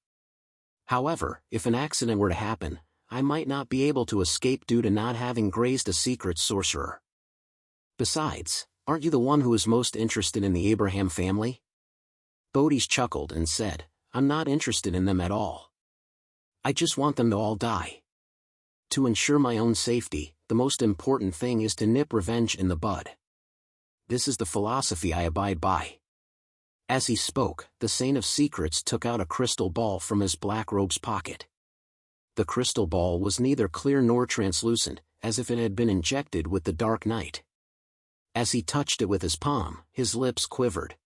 However, if an accident were to happen, I might not be able to escape due to not having grazed a secret sorcerer. Besides, aren't you the one who is most interested in the Abraham family?" Bodhi's chuckled and said, "I'm not interested in them at all. I just want them to all die. To ensure my own safety, the most important thing is to nip revenge in the bud. This is the philosophy I abide by." As he spoke, the Saint of Secrets took out a crystal ball from his black robe's pocket. The crystal ball was neither clear nor translucent, as if it had been injected with the dark night. As he touched it with his palm, his lips quivered.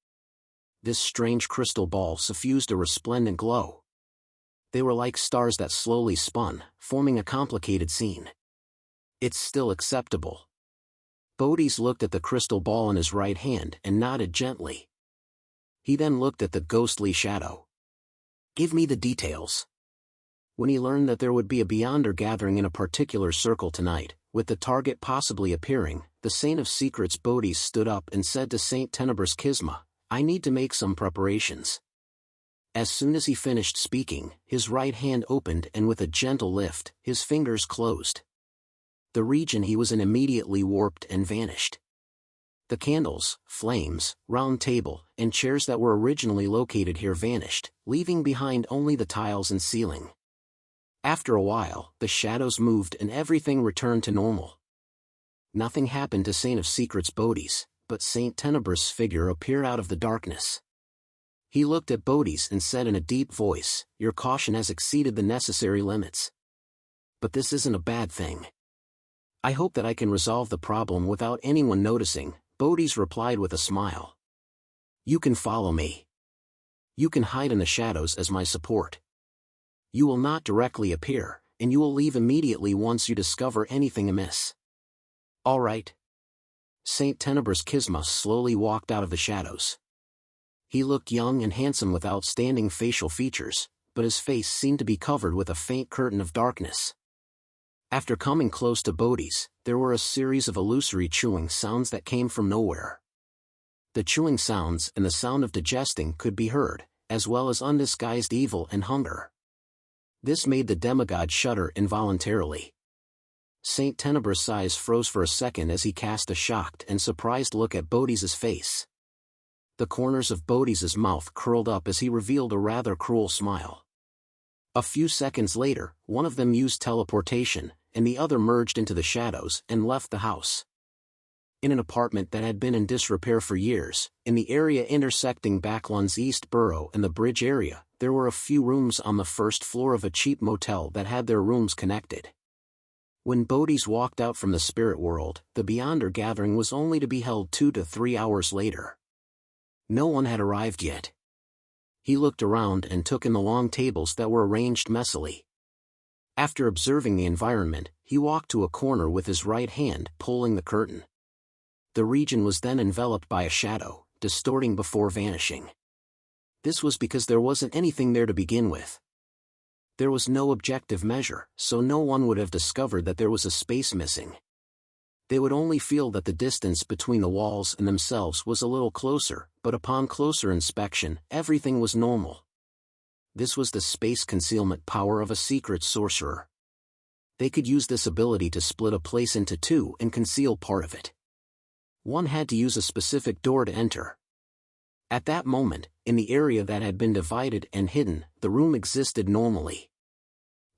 This strange crystal ball suffused a resplendent glow. They were like stars that slowly spun, forming a complicated scene. "It's still acceptable." Bodhi's looked at the crystal ball in his right hand and nodded gently. He then looked at the ghostly shadow. "Give me the details." When he learned that there would be a Beyonder gathering in a particular circle tonight, with the target possibly appearing, the Saint of Secrets Bodhi stood up and said to Saint Tenebrous Kisma, "I need to make some preparations." As soon as he finished speaking, his right hand opened and with a gentle lift, his fingers closed. The region he was in immediately warped and vanished. The candles, flames, round table, and chairs that were originally located here vanished, leaving behind only the tiles and ceiling. After a while, the shadows moved and everything returned to normal. Nothing happened to Saint of Secrets Bodhi's, but Saint Tenebrous' figure appeared out of the darkness. He looked at Bodhi's and said in a deep voice, "Your caution has exceeded the necessary limits. But this isn't a bad thing. I hope that I can resolve the problem without anyone noticing." Bodhi's replied with a smile. "You can follow me. You can hide in the shadows as my support. You will not directly appear, and you will leave immediately once you discover anything amiss." "All right." Saint Tenebrous Kisma slowly walked out of the shadows. He looked young and handsome with outstanding facial features, but his face seemed to be covered with a faint curtain of darkness. After coming close to Bodhi's, there were a series of illusory chewing sounds that came from nowhere. The chewing sounds and the sound of digesting could be heard, as well as undisguised evil and hunger. This made the demigod shudder involuntarily. Saint Tenebrous' eyes froze for a second as he cast a shocked and surprised look at Bodhi's face. The corners of Bodhi's mouth curled up as he revealed a rather cruel smile. A few seconds later, one of them used teleportation, and the other merged into the shadows and left the house. In an apartment that had been in disrepair for years, in the area intersecting Backland's East Borough and the bridge area, there were a few rooms on the first floor of a cheap motel that had their rooms connected. When Bodhi's walked out from the spirit world, the Beyonder gathering was only to be held 2 to 3 hours later. No one had arrived yet. He looked around and took in the long tables that were arranged messily. After observing the environment, he walked to a corner with his right hand pulling the curtain. The region was then enveloped by a shadow, distorting before vanishing. This was because there wasn't anything there to begin with. There was no objective measure, so no one would have discovered that there was a space missing. They would only feel that the distance between the walls and themselves was a little closer, but upon closer inspection, everything was normal. This was the space concealment power of a secret sorcerer. They could use this ability to split a place into two and conceal part of it. One had to use a specific door to enter. At that moment, in the area that had been divided and hidden, the room existed normally.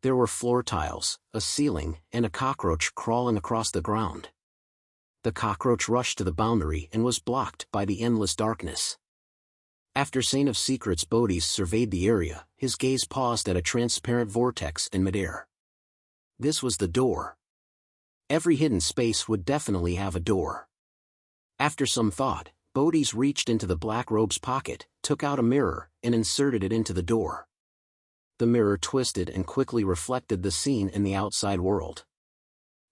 There were floor tiles, a ceiling, and a cockroach crawling across the ground. The cockroach rushed to the boundary and was blocked by the endless darkness. After Saint of Secrets Bodhi surveyed the area, his gaze paused at a transparent vortex in midair. This was the door. Every hidden space would definitely have a door. After some thought, Bodhi reached into the black robe's pocket, took out a mirror, and inserted it into the door. The mirror twisted and quickly reflected the scene in the outside world.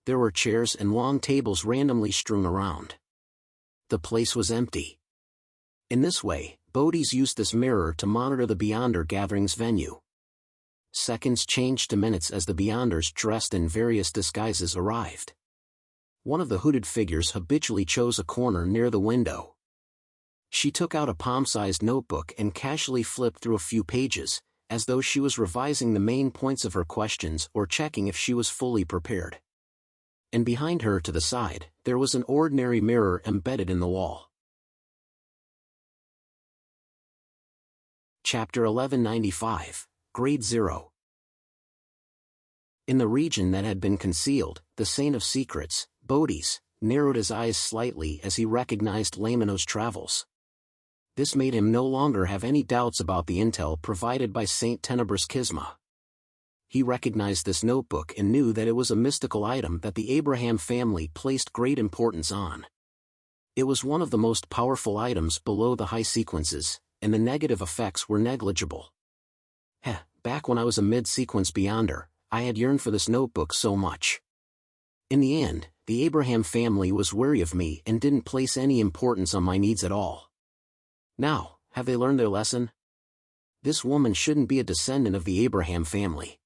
There were chairs and long tables randomly strewn around. The place was empty. In this way, Bodhi's used this mirror to monitor the Beyonder gathering's venue. Seconds changed to minutes as the Beyonders dressed in various disguises arrived. One of the hooded figures habitually chose a corner near the window. She took out a palm-sized notebook and casually flipped through a few pages, as though she was revising the main points of her questions or checking if she was fully prepared. And behind her to the side, there was an ordinary mirror embedded in the wall. Chapter 1195, Grade 0. In the region that had been concealed, the Saint of Secrets, Bodhi's, narrowed his eyes slightly as he recognized Lamino's travels. This made him no longer have any doubts about the intel provided by Saint Tenebrous Kisma. He recognized this notebook and knew that it was a mystical item that the Abraham family placed great importance on. It was one of the most powerful items below the high sequences, and the negative effects were negligible. Back when I was a mid-sequence Beyonder, I had yearned for this notebook so much. In the end, the Abraham family was wary of me and didn't place any importance on my needs at all. Now, have they learned their lesson? This woman shouldn't be a descendant of the Abraham family.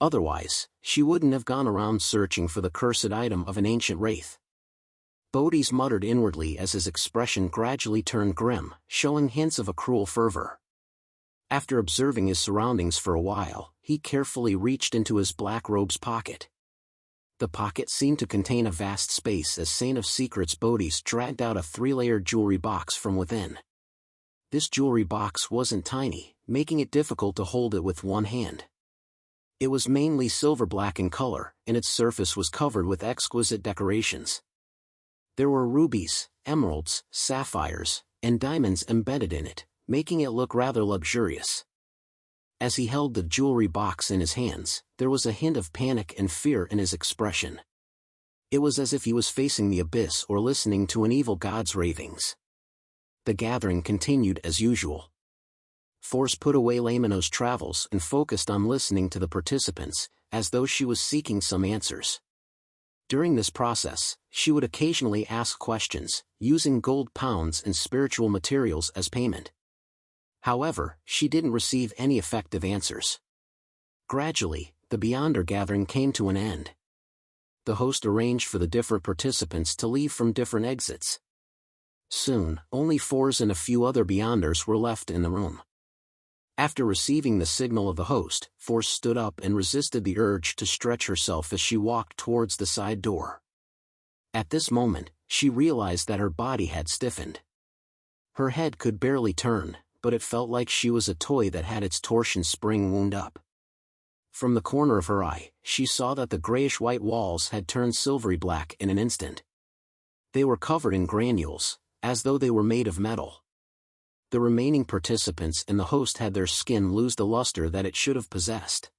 Otherwise, she wouldn't have gone around searching for the cursed item of an ancient wraith. Bodhi's muttered inwardly as his expression gradually turned grim, showing hints of a cruel fervor. After observing his surroundings for a while, he carefully reached into his black robe's pocket. The pocket seemed to contain a vast space as Saint of Secrets Bodhi's dragged out a 3-layered jewelry box from within. This jewelry box wasn't tiny, making it difficult to hold it with one hand. It was mainly silver-black in color, and its surface was covered with exquisite decorations. There were rubies, emeralds, sapphires, and diamonds embedded in it, making it look rather luxurious. As he held the jewelry box in his hands, there was a hint of panic and fear in his expression. It was as if he was facing the abyss or listening to an evil god's ravings. The gathering continued as usual. Force put away Lamino's travels and focused on listening to the participants, as though she was seeking some answers. During this process, she would occasionally ask questions, using gold pounds and spiritual materials as payment. However, she didn't receive any effective answers. Gradually, the Beyonder gathering came to an end. The host arranged for the different participants to leave from different exits. Soon, only Force and a few other Beyonders were left in the room. After receiving the signal of the host, Force stood up and resisted the urge to stretch herself as she walked towards the side door. At this moment, she realized that her body had stiffened. Her head could barely turn, but it felt like she was a toy that had its torsion spring wound up. From the corner of her eye, she saw that the grayish-white walls had turned silvery black in an instant. They were covered in granules, as though they were made of metal. The remaining participants and the host had their skin lose the luster that it should have possessed.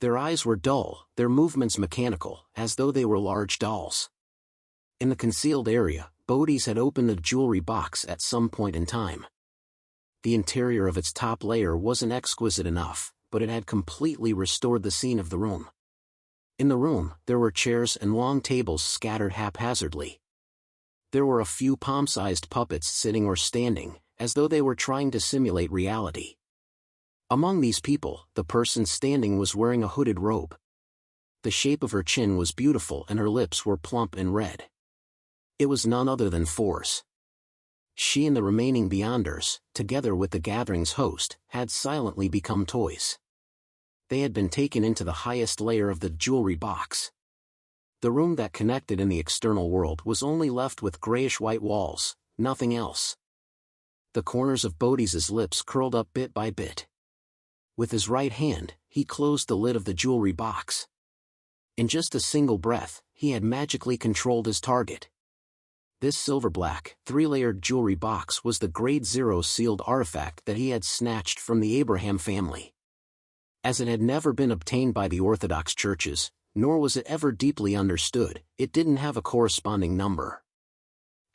Their eyes were dull, their movements mechanical, as though they were large dolls. In the concealed area, Bodhi's had opened the jewelry box at some point in time. The interior of its top layer wasn't exquisite enough, but it had completely restored the scene of the room. In the room, there were chairs and long tables scattered haphazardly. There were a few palm-sized puppets sitting or standing, as though they were trying to simulate reality. Among these people, the person standing was wearing a hooded robe. The shape of her chin was beautiful and her lips were plump and red. It was none other than Force. She and the remaining Beyonders, together with the gathering's host, had silently become toys. They had been taken into the highest layer of the jewelry box. The room that connected in the external world was only left with grayish-white walls, nothing else. The corners of Bodhi's lips curled up bit by bit. With his right hand, he closed the lid of the jewelry box. In just a single breath, he had magically controlled his target. This silver-black, 3-layered jewelry box was the Grade 0 sealed artifact that he had snatched from the Abraham family. As it had never been obtained by the Orthodox churches, nor was it ever deeply understood, it didn't have a corresponding number.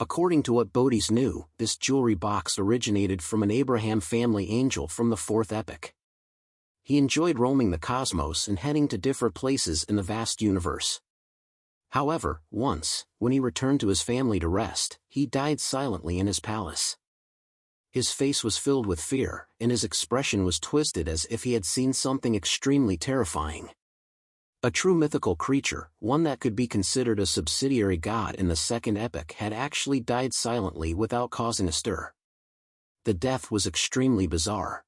According to what Bodhi's knew, this jewelry box originated from an Abraham family angel from the 4th epoch. He enjoyed roaming the cosmos and heading to different places in the vast universe. However, once, when he returned to his family to rest, he died silently in his palace. His face was filled with fear, and his expression was twisted as if he had seen something extremely terrifying. A true mythical creature, one that could be considered a subsidiary god in the second epoch, had actually died silently without causing a stir. The death was extremely bizarre.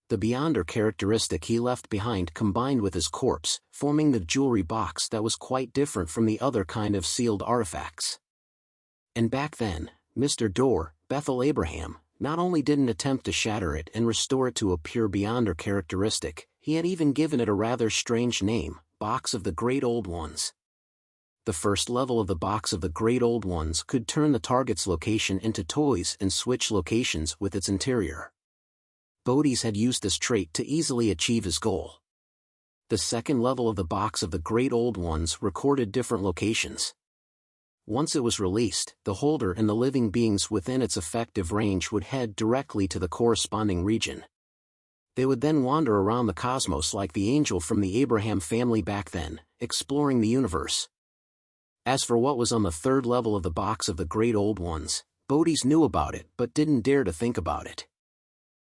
The beyonder characteristic he left behind combined with his corpse, forming the jewelry box that was quite different from the other kind of sealed artifacts. And back then, Mr. Door, Bethel Abraham, not only didn't attempt to shatter it and restore it to a pure beyonder characteristic, he had even given it a rather strange name, Box of the Great Old Ones. The first level of the Box of the Great Old Ones could turn the target's location into toys and switch locations with its interior. Bodhi's had used this trait to easily achieve his goal. The second level of the Box of the Great Old Ones recorded different locations. Once it was released, the holder and the living beings within its effective range would head directly to the corresponding region. They would then wander around the cosmos like the angel from the Abraham family back then, exploring the universe. As for what was on the third level of the Box of the Great Old Ones, Bodhi's knew about it but didn't dare to think about it.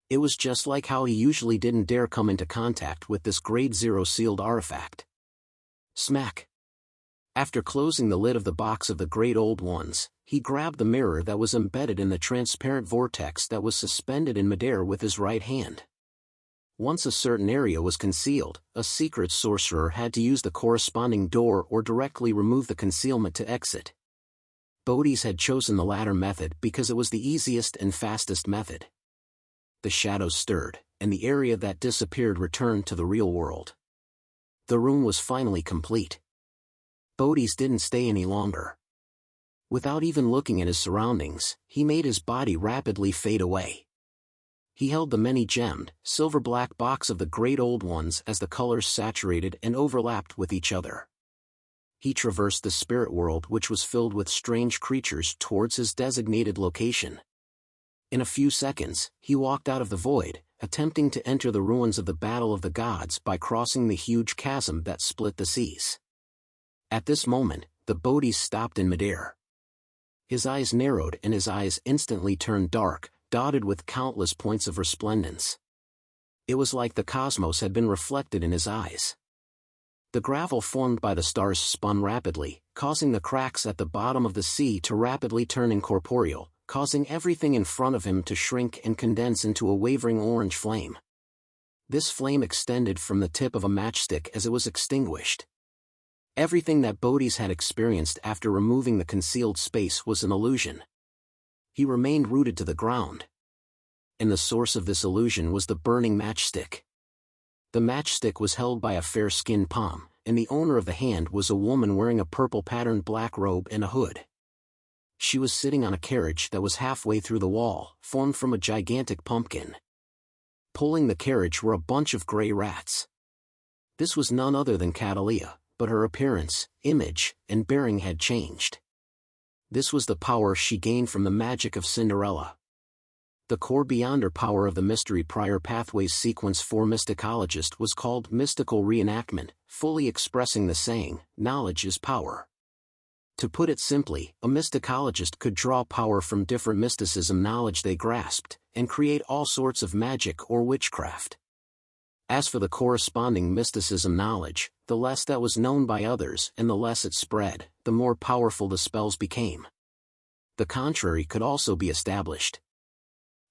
It was just like how he usually didn't dare come into contact with this Grade 0 sealed artifact. Smack! After closing the lid of the Box of the Great Old Ones, he grabbed the mirror that was embedded in the transparent vortex that was suspended in midair with his right hand. Once a certain area was concealed, a secret sorcerer had to use the corresponding door or directly remove the concealment to exit. Bodhi's had chosen the latter method because it was the easiest and fastest method. The shadows stirred, and the area that disappeared returned to the real world. The room was finally complete. Bodhi's didn't stay any longer. Without even looking at his surroundings, he made his body rapidly fade away. He held the many-gemmed, silver-black Box of the Great Old Ones as the colors saturated and overlapped with each other. He traversed the spirit world, which was filled with strange creatures, towards his designated location. In a few seconds, he walked out of the void, attempting to enter the ruins of the Battle of the Gods by crossing the huge chasm that split the seas. At this moment, the Bodhi stopped in midair. His eyes narrowed and his eyes instantly turned dark, dotted with countless points of resplendence. It was like the cosmos had been reflected in his eyes. The gravel formed by the stars spun rapidly, causing the cracks at the bottom of the sea to rapidly turn incorporeal, causing everything in front of him to shrink and condense into a wavering orange flame. This flame extended from the tip of a matchstick as it was extinguished. Everything that Bodhi's had experienced after removing the concealed space was an illusion. He remained rooted to the ground. And the source of this illusion was the burning matchstick. The matchstick was held by a fair-skinned palm, and the owner of the hand was a woman wearing a purple-patterned black robe and a hood. She was sitting on a carriage that was halfway through the wall, formed from a gigantic pumpkin. Pulling the carriage were a bunch of gray rats. This was none other than Catalina, but her appearance, image, and bearing had changed. This was the power she gained from the magic of Cinderella. The core beyonder power of the Mystery Prior Pathways Sequence for Mysticologist was called Mystical Reenactment, fully expressing the saying, knowledge is power. To put it simply, a mysticologist could draw power from different mysticism knowledge they grasped, and create all sorts of magic or witchcraft. As for the corresponding mysticism knowledge, the less that was known by others and the less it spread, the more powerful the spells became. The contrary could also be established.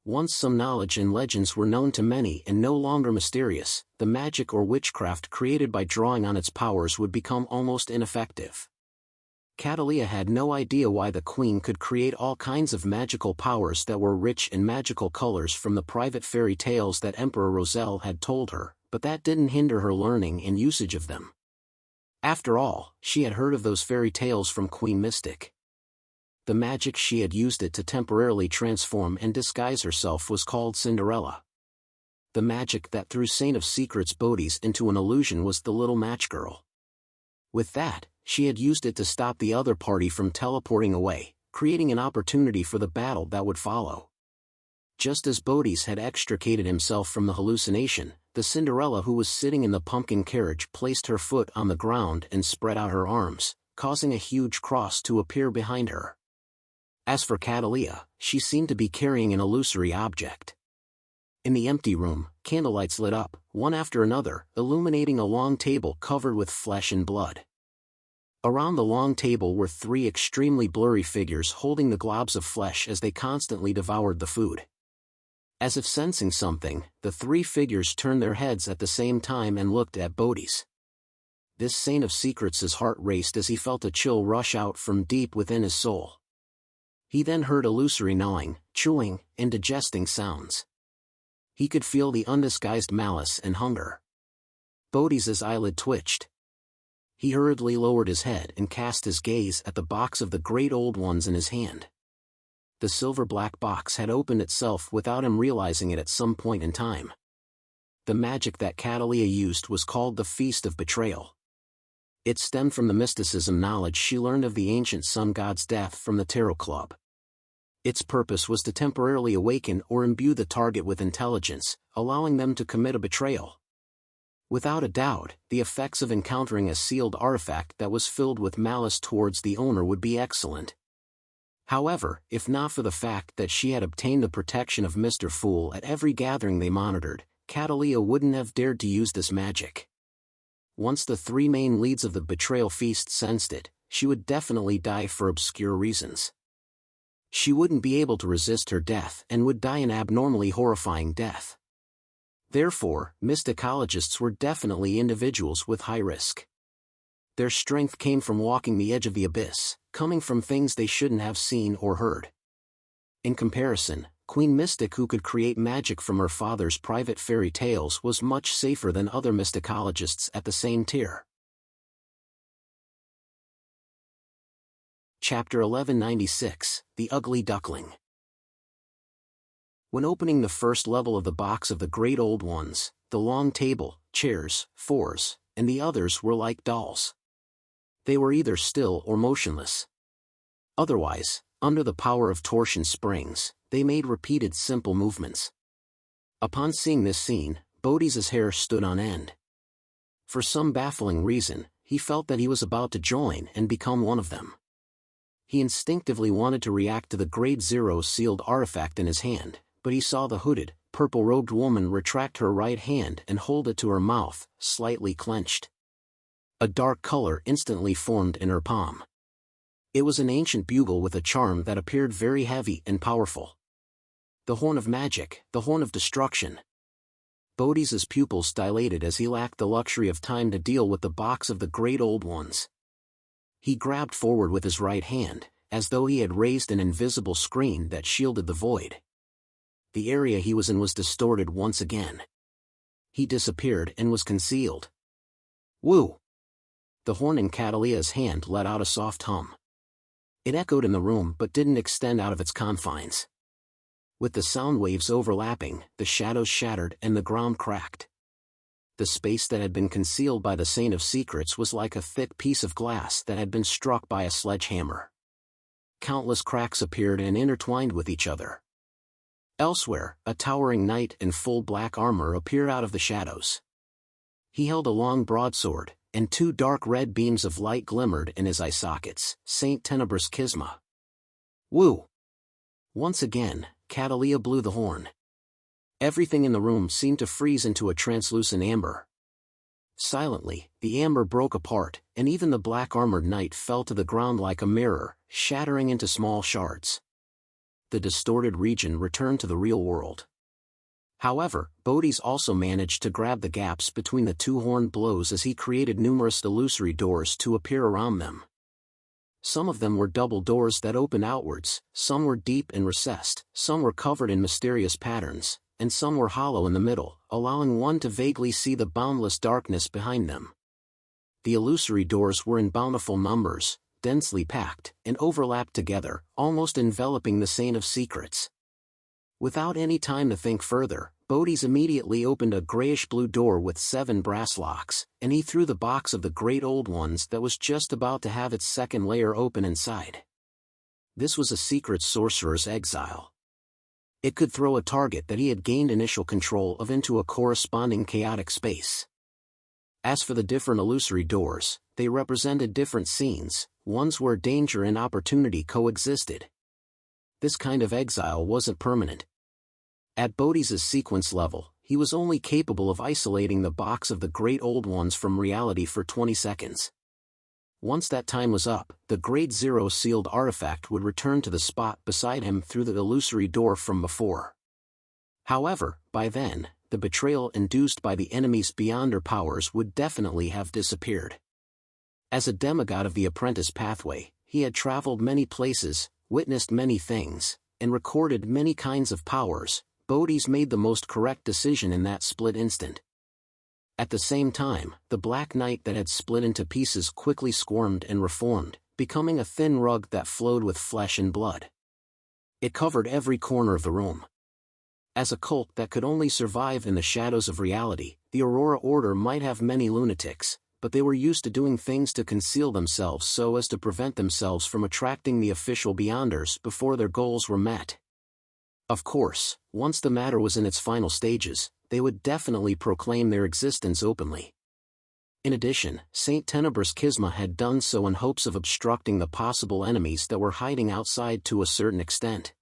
Once some knowledge and legends were known to many and no longer mysterious, the magic or witchcraft created by drawing on its powers would become almost ineffective. Catalina had no idea why the queen could create all kinds of magical powers that were rich in magical colors from the private fairy tales that Emperor Roselle had told her, but that didn't hinder her learning and usage of them. After all, she had heard of those fairy tales from Queen Mystic. The magic she had used it to temporarily transform and disguise herself was called Cinderella. The magic that threw Saint of Secrets Bodhi's into an illusion was the little match girl. With that, she had used it to stop the other party from teleporting away, creating an opportunity for the battle that would follow. Just as Bodhi's had extricated himself from the hallucination, the Cinderella who was sitting in the pumpkin carriage placed her foot on the ground and spread out her arms, causing a huge cross to appear behind her. As for Catalina, she seemed to be carrying an illusory object. In the empty room, candlelights lit up, one after another, illuminating a long table covered with flesh and blood. Around the long table were three extremely blurry figures holding the globs of flesh as they constantly devoured the food. As if sensing something, the three figures turned their heads at the same time and looked at Bodhi's. This saint of secrets' heart raced as he felt a chill rush out from deep within his soul. He then heard illusory gnawing, chewing, and digesting sounds. He could feel the undisguised malice and hunger. Bodhi's eyelid twitched. He hurriedly lowered his head and cast his gaze at the box of the great old ones in his hand. The silver-black box had opened itself without him realizing it at some point in time. The magic that Catalina used was called the Feast of Betrayal. It stemmed from the mysticism knowledge she learned of the ancient sun god's death from the Tarot Club. Its purpose was to temporarily awaken or imbue the target with intelligence, allowing them to commit a betrayal. Without a doubt, the effects of encountering a sealed artifact that was filled with malice towards the owner would be excellent. However, if not for the fact that she had obtained the protection of Mr. Fool at every gathering they monitored, Catalina wouldn't have dared to use this magic. Once the three main leads of the betrayal feast sensed it, she would definitely die for obscure reasons. She wouldn't be able to resist her death and would die an abnormally horrifying death. Therefore, mysticologists were definitely individuals with high risk. Their strength came from walking the edge of the abyss, coming from things they shouldn't have seen or heard. In comparison, Queen Mystic, who could create magic from her father's private fairy tales, was much safer than other mysticologists at the same tier. Chapter 1196, The Ugly Duckling. When opening the first level of the box of the Great Old Ones, the long table, chairs, fours, and the others were like dolls. They were either still or motionless. Otherwise, under the power of torsion springs, they made repeated simple movements. Upon seeing this scene, Bodhi's hair stood on end. For some baffling reason, he felt that he was about to join and become one of them. He instinctively wanted to react to the Grade Zero sealed artifact in his hand, but he saw the hooded, purple-robed woman retract her right hand and hold it to her mouth, slightly clenched. A dark color instantly formed in her palm. It was an ancient bugle with a charm that appeared very heavy and powerful. The horn of magic, the horn of destruction. Bodhi's pupils dilated as he lacked the luxury of time to deal with the box of the Great Old Ones. He grabbed forward with his right hand, as though he had raised an invisible screen that shielded the void. The area he was in was distorted once again. He disappeared and was concealed. Woo! The horn in Catalina's hand let out a soft hum. It echoed in the room but didn't extend out of its confines. With the sound waves overlapping, the shadows shattered and the ground cracked. The space that had been concealed by the Saint of Secrets was like a thick piece of glass that had been struck by a sledgehammer. Countless cracks appeared and intertwined with each other. Elsewhere, a towering knight in full black armor appeared out of the shadows. He held a long broadsword, and two dark red beams of light glimmered in his eye sockets, Saint Tenebrous Schisma. Woo! Once again, Catalina blew the horn. Everything in the room seemed to freeze into a translucent amber. Silently, the amber broke apart, and even the black-armored knight fell to the ground like a mirror, shattering into small shards. The distorted region returned to the real world. However, Bodhi's also managed to grab the gaps between the two horned blows as he created numerous illusory doors to appear around them. Some of them were double doors that opened outwards, some were deep and recessed, some were covered in mysterious patterns, and some were hollow in the middle, allowing one to vaguely see the boundless darkness behind them. The illusory doors were in bountiful numbers, densely packed, and overlapped together, almost enveloping the Saint of Secrets. Without any time to think further, Bodhi's immediately opened a grayish-blue door with 7 brass locks, and he threw the box of the Great Old Ones that was just about to have its second layer open inside. This was a secret sorcerer's exile. It could throw a target that he had gained initial control of into a corresponding chaotic space. As for the different illusory doors, they represented different scenes, ones where danger and opportunity coexisted. This kind of exile wasn't permanent. At Bodhi's sequence level, he was only capable of isolating the box of the Great Old Ones from reality for 20 seconds. Once that time was up, the Grade Zero sealed artifact would return to the spot beside him through the illusory door from before. However, by then, the betrayal induced by the enemy's beyonder powers would definitely have disappeared. As a demigod of the apprentice pathway, he had traveled many places, witnessed many things, and recorded many kinds of powers. Bodhi's made the most correct decision in that split instant. At the same time, the Black Knight that had split into pieces quickly squirmed and reformed, becoming a thin rug that flowed with flesh and blood. It covered every corner of the room. As a cult that could only survive in the shadows of reality, the Aurora Order might have many lunatics, but they were used to doing things to conceal themselves so as to prevent themselves from attracting the official Beyonders before their goals were met. Of course, once the matter was in its final stages, they would definitely proclaim their existence openly. In addition, Saint Tenebrous Schisma had done so in hopes of obstructing the possible enemies that were hiding outside to a certain extent.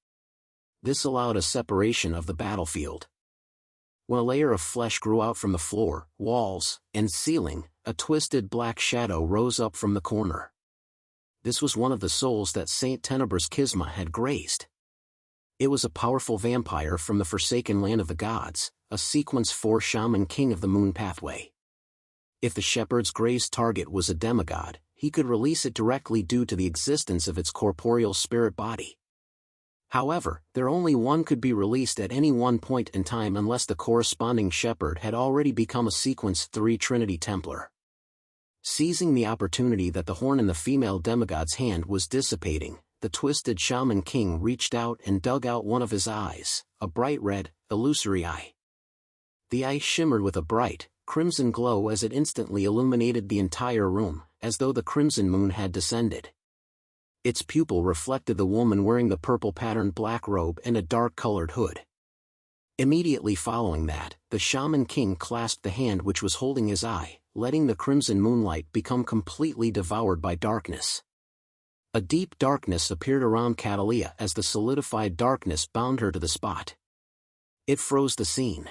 This allowed a separation of the battlefield. When a layer of flesh grew out from the floor, walls, and ceiling, a twisted black shadow rose up from the corner. This was one of the souls that Saint Tenebrous Schisma had grazed. It was a powerful vampire from the Forsaken Land of the Gods, a Sequence 4 Shaman King of the Moon Pathway. If the shepherd's grazed target was a demigod, he could release it directly due to the existence of its corporeal spirit body. However, there only one could be released at any one point in time unless the corresponding shepherd had already become a Sequence 3 Trinity Templar. Seizing the opportunity that the horn in the female demigod's hand was dissipating, the twisted Shaman King reached out and dug out one of his eyes, a bright red, illusory eye. The eye shimmered with a bright, crimson glow as it instantly illuminated the entire room, as though the crimson moon had descended. Its pupil reflected the woman wearing the purple-patterned black robe and a dark-colored hood. Immediately following that, the Shaman King clasped the hand which was holding his eye, letting the crimson moonlight become completely devoured by darkness. A deep darkness appeared around Catalea as the solidified darkness bound her to the spot. It froze the scene.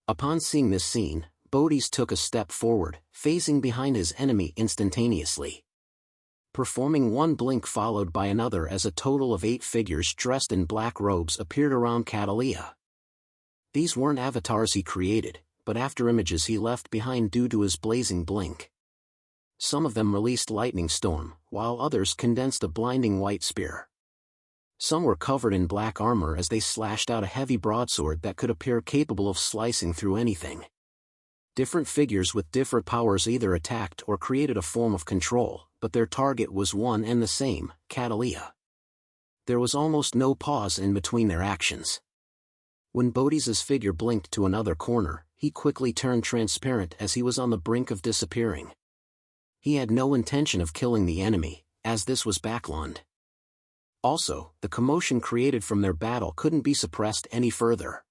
Upon seeing this scene, Bodhi's took a step forward, phasing behind his enemy instantaneously. Performing one blink followed by another as a total of 8 figures dressed in black robes appeared around Catalea. These weren't avatars he created, but afterimages he left behind due to his blazing blink. Some of them released lightning storm, while others condensed a blinding white spear. Some were covered in black armor as they slashed out a heavy broadsword that could appear capable of slicing through anything. Different figures with different powers either attacked or created a form of control, but their target was one and the same, Catalea. There was almost no pause in between their actions. When Bodhi's figure blinked to another corner, he quickly turned transparent as he was on the brink of disappearing. He had no intention of killing the enemy, as this was Backlund. Also, the commotion created from their battle couldn't be suppressed any further.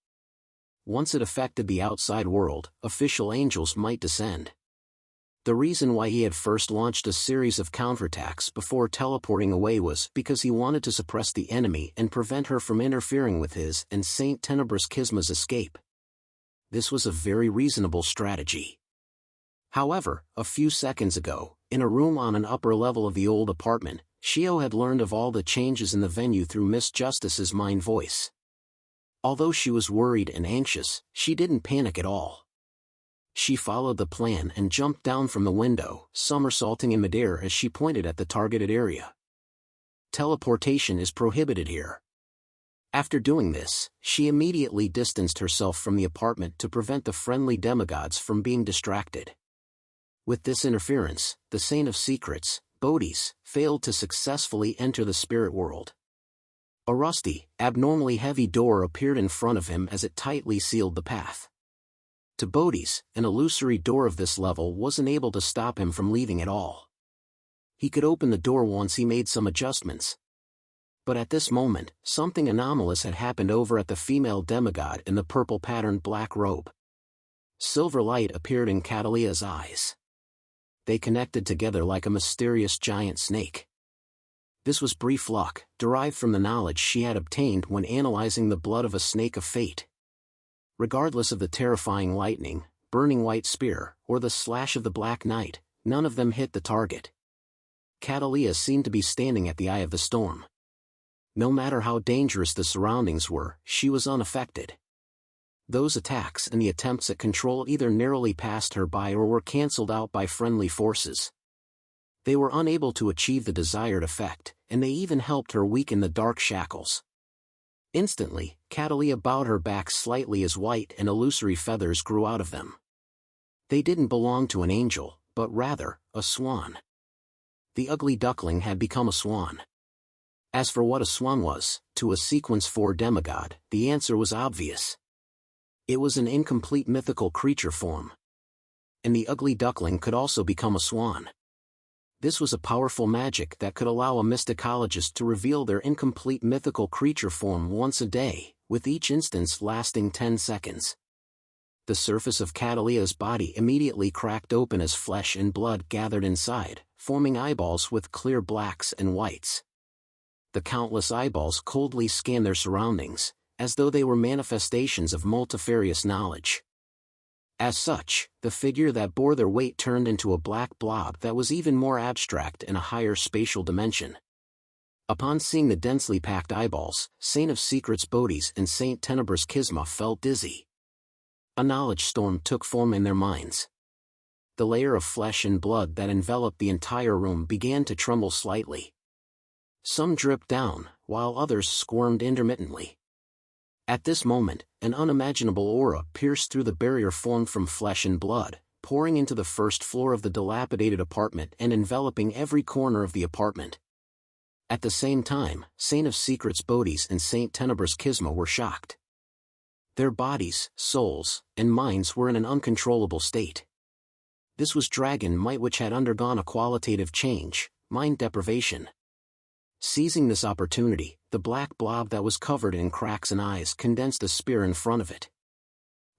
Once it affected the outside world, official angels might descend. The reason why he had first launched a series of counterattacks before teleporting away was because he wanted to suppress the enemy and prevent her from interfering with his and Saint Tenebrous Schisma's escape. This was a very reasonable strategy. However, a few seconds ago, in a room on an upper level of the old apartment, Shio had learned of all the changes in the venue through Miss Justice's mind voice. Although she was worried and anxious, she didn't panic at all. She followed the plan and jumped down from the window, somersaulting in midair as she pointed at the targeted area. Teleportation is prohibited here. After doing this, she immediately distanced herself from the apartment to prevent the friendly demigods from being distracted. With this interference, the Saint of Secrets, Bodhi's, failed to successfully enter the spirit world. A rusty, abnormally heavy door appeared in front of him as it tightly sealed the path. To Bodhi's, an illusory door of this level wasn't able to stop him from leaving at all. He could open the door once he made some adjustments. But at this moment, something anomalous had happened over at the female demigod in the purple-patterned black robe. Silver light appeared in Catalia's eyes. They connected together like a mysterious giant snake. This was brief luck, derived from the knowledge she had obtained when analyzing the blood of a snake of fate. Regardless of the terrifying lightning, burning white spear, or the slash of the Black Knight, none of them hit the target. Catalia seemed to be standing at the eye of the storm. No matter how dangerous the surroundings were, she was unaffected. Those attacks and the attempts at control either narrowly passed her by or were cancelled out by friendly forces. They were unable to achieve the desired effect, and they even helped her weaken the dark shackles. Instantly, Catalia bowed her back slightly as white and illusory feathers grew out of them. They didn't belong to an angel, but rather, a swan. The ugly duckling had become a swan. As for what a swan was, to a Sequence 4 demigod, the answer was obvious. It was an incomplete mythical creature form. And the ugly duckling could also become a swan. This was a powerful magic that could allow a mysticologist to reveal their incomplete mythical creature form once a day, with each instance lasting 10 seconds. The surface of Catalia's body immediately cracked open as flesh and blood gathered inside, forming eyeballs with clear blacks and whites. The countless eyeballs coldly scanned their surroundings, as though they were manifestations of multifarious knowledge. As such, the figure that bore their weight turned into a black blob that was even more abstract in a higher spatial dimension. Upon seeing the densely packed eyeballs, Saint of Secrets Bodis and Saint Tenebrous Kisma felt dizzy. A knowledge storm took form in their minds. The layer of flesh and blood that enveloped the entire room began to tremble slightly. Some dripped down, while others squirmed intermittently. At this moment, an unimaginable aura pierced through the barrier formed from flesh and blood, pouring into the first floor of the dilapidated apartment and enveloping every corner of the apartment. At the same time, Saint of Secrets Bodis and Saint Tenebrous Kisma were shocked. Their bodies, souls, and minds were in an uncontrollable state. This was dragon might which had undergone a qualitative change, mind deprivation. Seizing this opportunity, the black blob that was covered in cracks and eyes condensed a spear in front of it.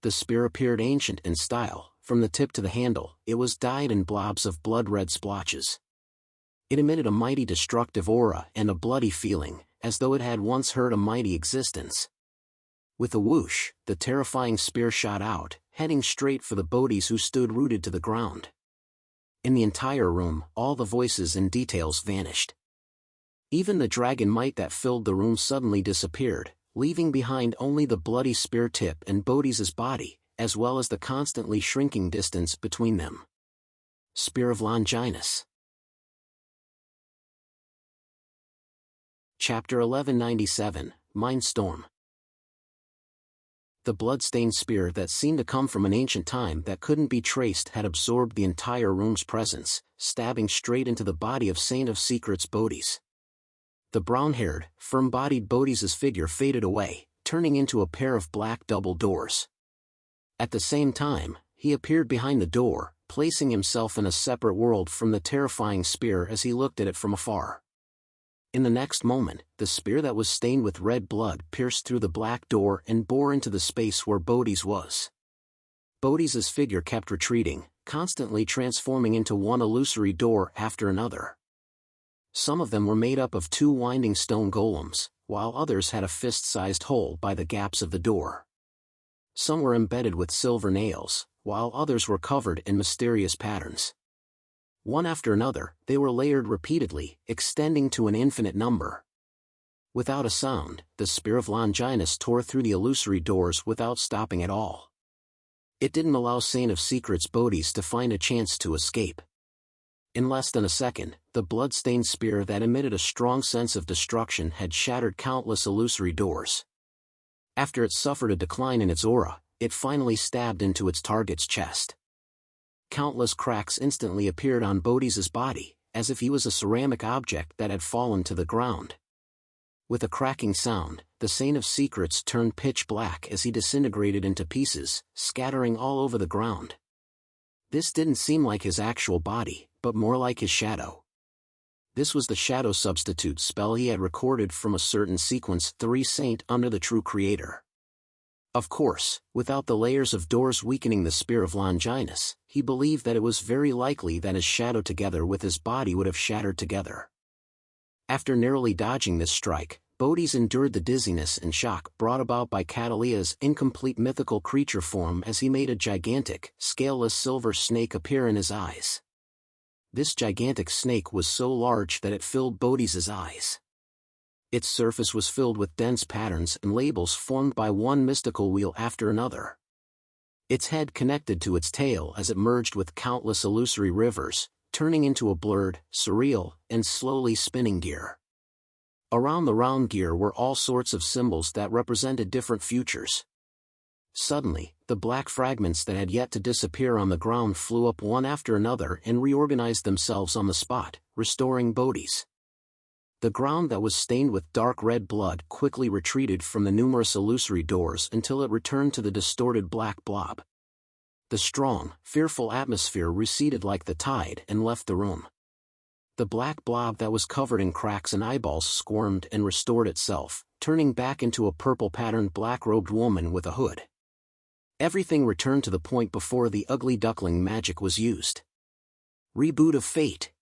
The spear appeared ancient in style, from the tip to the handle, it was dyed in blobs of blood-red splotches. It emitted a mighty destructive aura and a bloody feeling, as though it had once held a mighty existence. With a whoosh, the terrifying spear shot out, heading straight for the Bodis who stood rooted to the ground. In the entire room, all the voices and details vanished. Even the dragon might that filled the room suddenly disappeared, leaving behind only the bloody spear tip and Bodhi's body, as well as the constantly shrinking distance between them. Spear of Longinus. Chapter 1197, Mindstorm. The blood-stained spear that seemed to come from an ancient time that couldn't be traced had absorbed the entire room's presence, stabbing straight into the body of Saint of Secrets Bodis. The brown-haired, firm-bodied Bodhi's figure faded away, turning into a pair of black double doors. At the same time, he appeared behind the door, placing himself in a separate world from the terrifying spear as he looked at it from afar. In the next moment, the spear that was stained with red blood pierced through the black door and bore into the space where Bodhi's was. Bodhi's figure kept retreating, constantly transforming into one illusory door after another. Some of them were made up of two winding stone golems, while others had a fist-sized hole by the gaps of the door. Some were embedded with silver nails, while others were covered in mysterious patterns. One after another, they were layered repeatedly, extending to an infinite number. Without a sound, the spear of Longinus tore through the illusory doors without stopping at all. It didn't allow Saint of Secrets Bodis to find a chance to escape. In less than a second, the blood-stained spear that emitted a strong sense of destruction had shattered countless illusory doors. After it suffered a decline in its aura, it finally stabbed into its target's chest. Countless cracks instantly appeared on Bodhi's body, as if he was a ceramic object that had fallen to the ground. With a cracking sound, the Saint of Secrets turned pitch black as he disintegrated into pieces, scattering all over the ground. This didn't seem like his actual body, but more like his shadow. This was the shadow substitute spell he had recorded from a certain sequence 3 Saint under the true creator. Of course, without the layers of doors weakening the spear of Longinus, he believed that it was very likely that his shadow together with his body would have shattered together. After narrowly dodging this strike, Bodhi's endured the dizziness and shock brought about by Catalea's incomplete mythical creature form as he made a gigantic, scaleless silver snake appear in his eyes. This gigantic snake was so large that it filled Bodhi's eyes. Its surface was filled with dense patterns and labels formed by one mystical wheel after another. Its head connected to its tail as it merged with countless illusory rivers, turning into a blurred, surreal, and slowly spinning gear. Around the round gear were all sorts of symbols that represented different futures. Suddenly, the black fragments that had yet to disappear on the ground flew up one after another and reorganized themselves on the spot, restoring Bodhi's. The ground that was stained with dark red blood quickly retreated from the numerous illusory doors until it returned to the distorted black blob. The strong, fearful atmosphere receded like the tide and left the room. The black blob that was covered in cracks and eyeballs squirmed and restored itself, turning back into a purple-patterned black-robed woman with a hood. Everything returned to the point before the ugly duckling magic was used. Reboot of fate.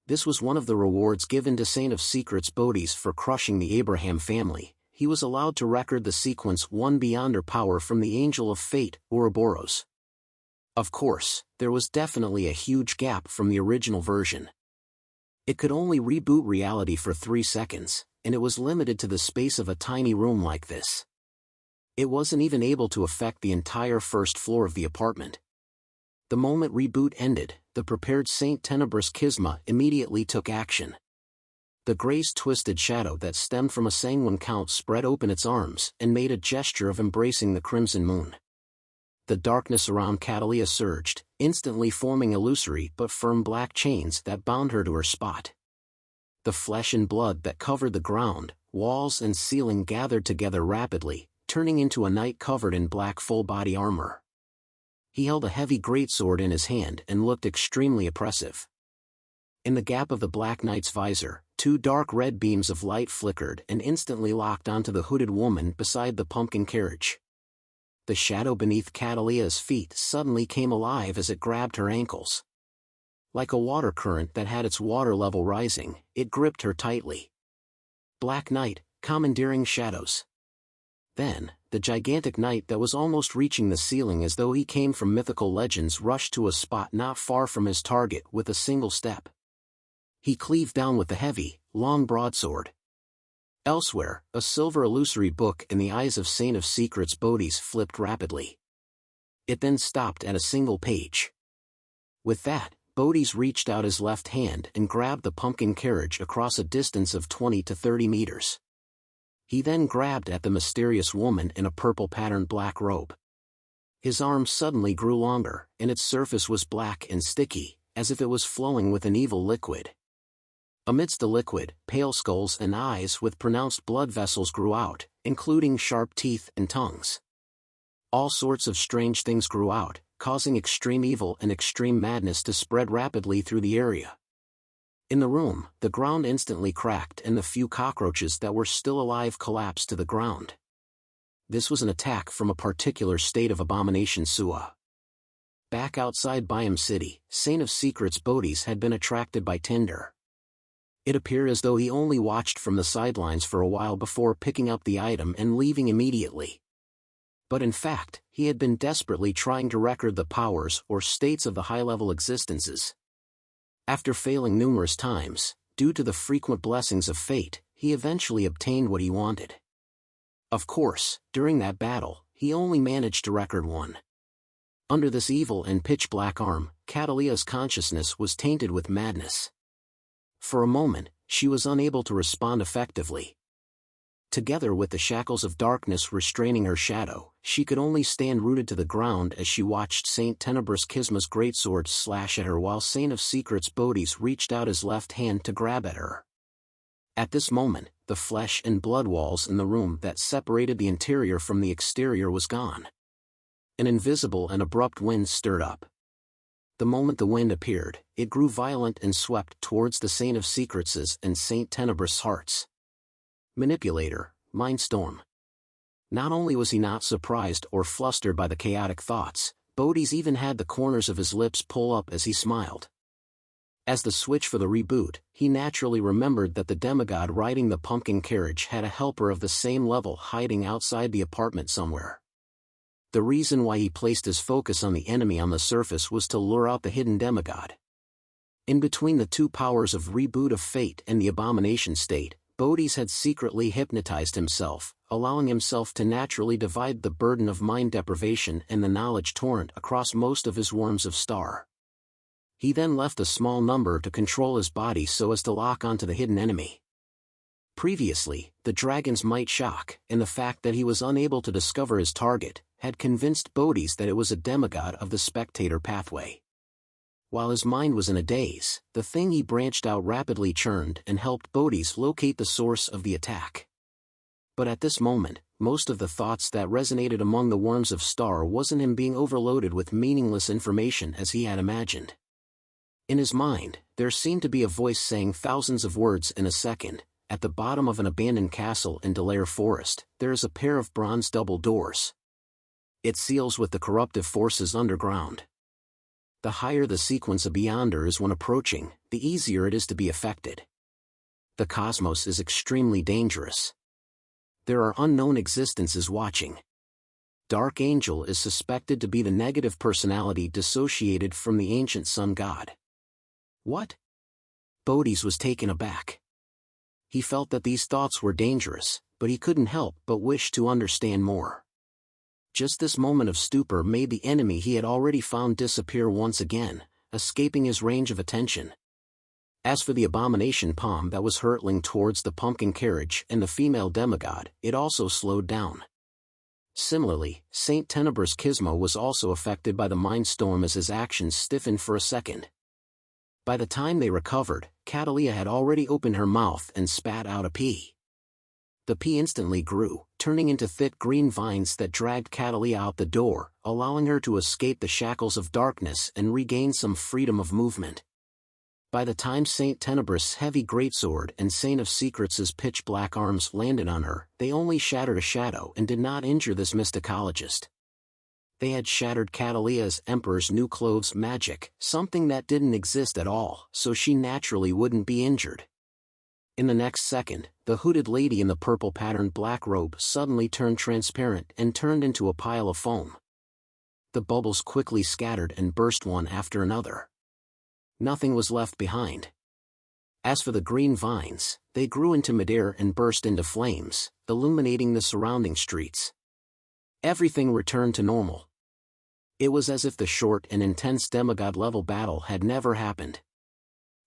This was one of the rewards given to Saint of Secrets Bodhi's for crushing the Abraham family. He was allowed to record the sequence 1 beyond her power from the Angel of Fate, Ouroboros. Of course, there was definitely a huge gap from the original version. It could only reboot reality for 3 seconds, and it was limited to the space of a tiny room like this. It wasn't even able to affect the entire first floor of the apartment. The moment reboot ended, the prepared Saint Tenebrous Schisma immediately took action. The Gray's twisted shadow that stemmed from a sanguine count spread open its arms and made a gesture of embracing the crimson moon. The darkness around Catalea surged, instantly forming illusory but firm black chains that bound her to her spot. The flesh and blood that covered the ground, walls and ceiling gathered together rapidly, turning into a knight covered in black full-body armor. He held a heavy greatsword in his hand and looked extremely oppressive. In the gap of the Black Knight's visor, 2 dark red beams of light flickered and instantly locked onto the hooded woman beside the pumpkin carriage. The shadow beneath Catalea's feet suddenly came alive as it grabbed her ankles. Like a water current that had its water level rising, it gripped her tightly. Black Knight, commandeering shadows. Then, the gigantic knight that was almost reaching the ceiling as though he came from mythical legends rushed to a spot not far from his target with a single step. He cleaved down with the heavy, long broadsword. Elsewhere, a silver illusory book in the eyes of Saint of Secrets Bodhi's flipped rapidly. It then stopped at a single page. With that, Bodhi's reached out his left hand and grabbed the pumpkin carriage across a distance of 20 to 30 meters. He then grabbed at the mysterious woman in a purple-patterned black robe. His arm suddenly grew longer, and its surface was black and sticky, as if it was flowing with an evil liquid. Amidst the liquid, pale skulls and eyes with pronounced blood vessels grew out, including sharp teeth and tongues. All sorts of strange things grew out, causing extreme evil and extreme madness to spread rapidly through the area. In the room, the ground instantly cracked and the few cockroaches that were still alive collapsed to the ground. This was an attack from a particular state of abomination Sua. Back outside Byam City, Saint of Secrets Bodhi's had been attracted by Tinder. It appeared as though he only watched from the sidelines for a while before picking up the item and leaving immediately. But in fact, he had been desperately trying to record the powers or states of the high-level existences. After failing numerous times, due to the frequent blessings of fate, he eventually obtained what he wanted. Of course, during that battle, he only managed to record 1. Under this evil and pitch-black arm, Catalea's consciousness was tainted with madness. For a moment, she was unable to respond effectively. Together with the shackles of darkness restraining her shadow, she could only stand rooted to the ground as she watched Saint Tenebrous Schisma's greatsword slash at her while Saint of Secrets Bodhi's reached out his left hand to grab at her. At this moment, the flesh and blood walls in the room that separated the interior from the exterior was gone. An invisible and abrupt wind stirred up. the moment the wind appeared, it grew violent and swept towards the Saint of Secrets' and Saint Tenebrous hearts. Manipulator, Mindstorm. Not only was he not surprised or flustered by the chaotic thoughts, Bodhi's even had the corners of his lips pull up as he smiled. As the switch for the reboot, he naturally remembered that the demigod riding the pumpkin carriage had a helper of the same level hiding outside the apartment somewhere. The reason why he placed his focus on the enemy on the surface was to lure out the hidden demigod. In between the two powers of Reboot of Fate and the Abomination state, Bodhi's had secretly hypnotized himself, allowing himself to naturally divide the burden of mind deprivation and the knowledge torrent across most of his worms of star. He then left a small number to control his body so as to lock onto the hidden enemy. Previously, the dragon's might shock, and the fact that he was unable to discover his target, had convinced Bodhi's that it was a demigod of the spectator pathway. While his mind was in a daze, the thing he branched out rapidly churned and helped Bodhi's locate the source of the attack. But at this moment, most of the thoughts that resonated among the worms of star wasn't him being overloaded with meaningless information as he had imagined. In his mind, there seemed to be a voice saying thousands of words in a second. At the bottom of an abandoned castle in Delaire Forest, there is a pair of bronze double doors. It seals with the corruptive forces underground. The higher the sequence of Beyonder is when approaching, the easier it is to be affected. The cosmos is extremely dangerous. There are unknown existences watching. Dark Angel is suspected to be the negative personality dissociated from the ancient sun god. What? Bodhi's was taken aback. He felt that these thoughts were dangerous, but he couldn't help but wish to understand more. Just this moment of stupor made the enemy he had already found disappear once again, escaping his range of attention. As for the abomination palm that was hurtling towards the pumpkin carriage and the female demigod, it also slowed down. Similarly, Saint Tenebrous Kismo was also affected by the mind storm as his actions stiffened for a second. By the time they recovered, Catalia had already opened her mouth and spat out a pea. The pea instantly grew, turning into thick green vines that dragged Catalia out the door, allowing her to escape the shackles of darkness and regain some freedom of movement. By the time Saint Tenebrous' heavy greatsword and Saint of Secrets' pitch-black arms landed on her, they only shattered a shadow and did not injure this mysticologist. They had shattered Catalia's Emperor's New Clothes magic, something that didn't exist at all, so she naturally wouldn't be injured. In the next second, the hooded lady in the purple-patterned black robe suddenly turned transparent and turned into a pile of foam. The bubbles quickly scattered and burst one after another. Nothing was left behind. As for the green vines, they grew into midair and burst into flames, illuminating the surrounding streets. Everything returned to normal. It was as if the short and intense demigod-level battle had never happened.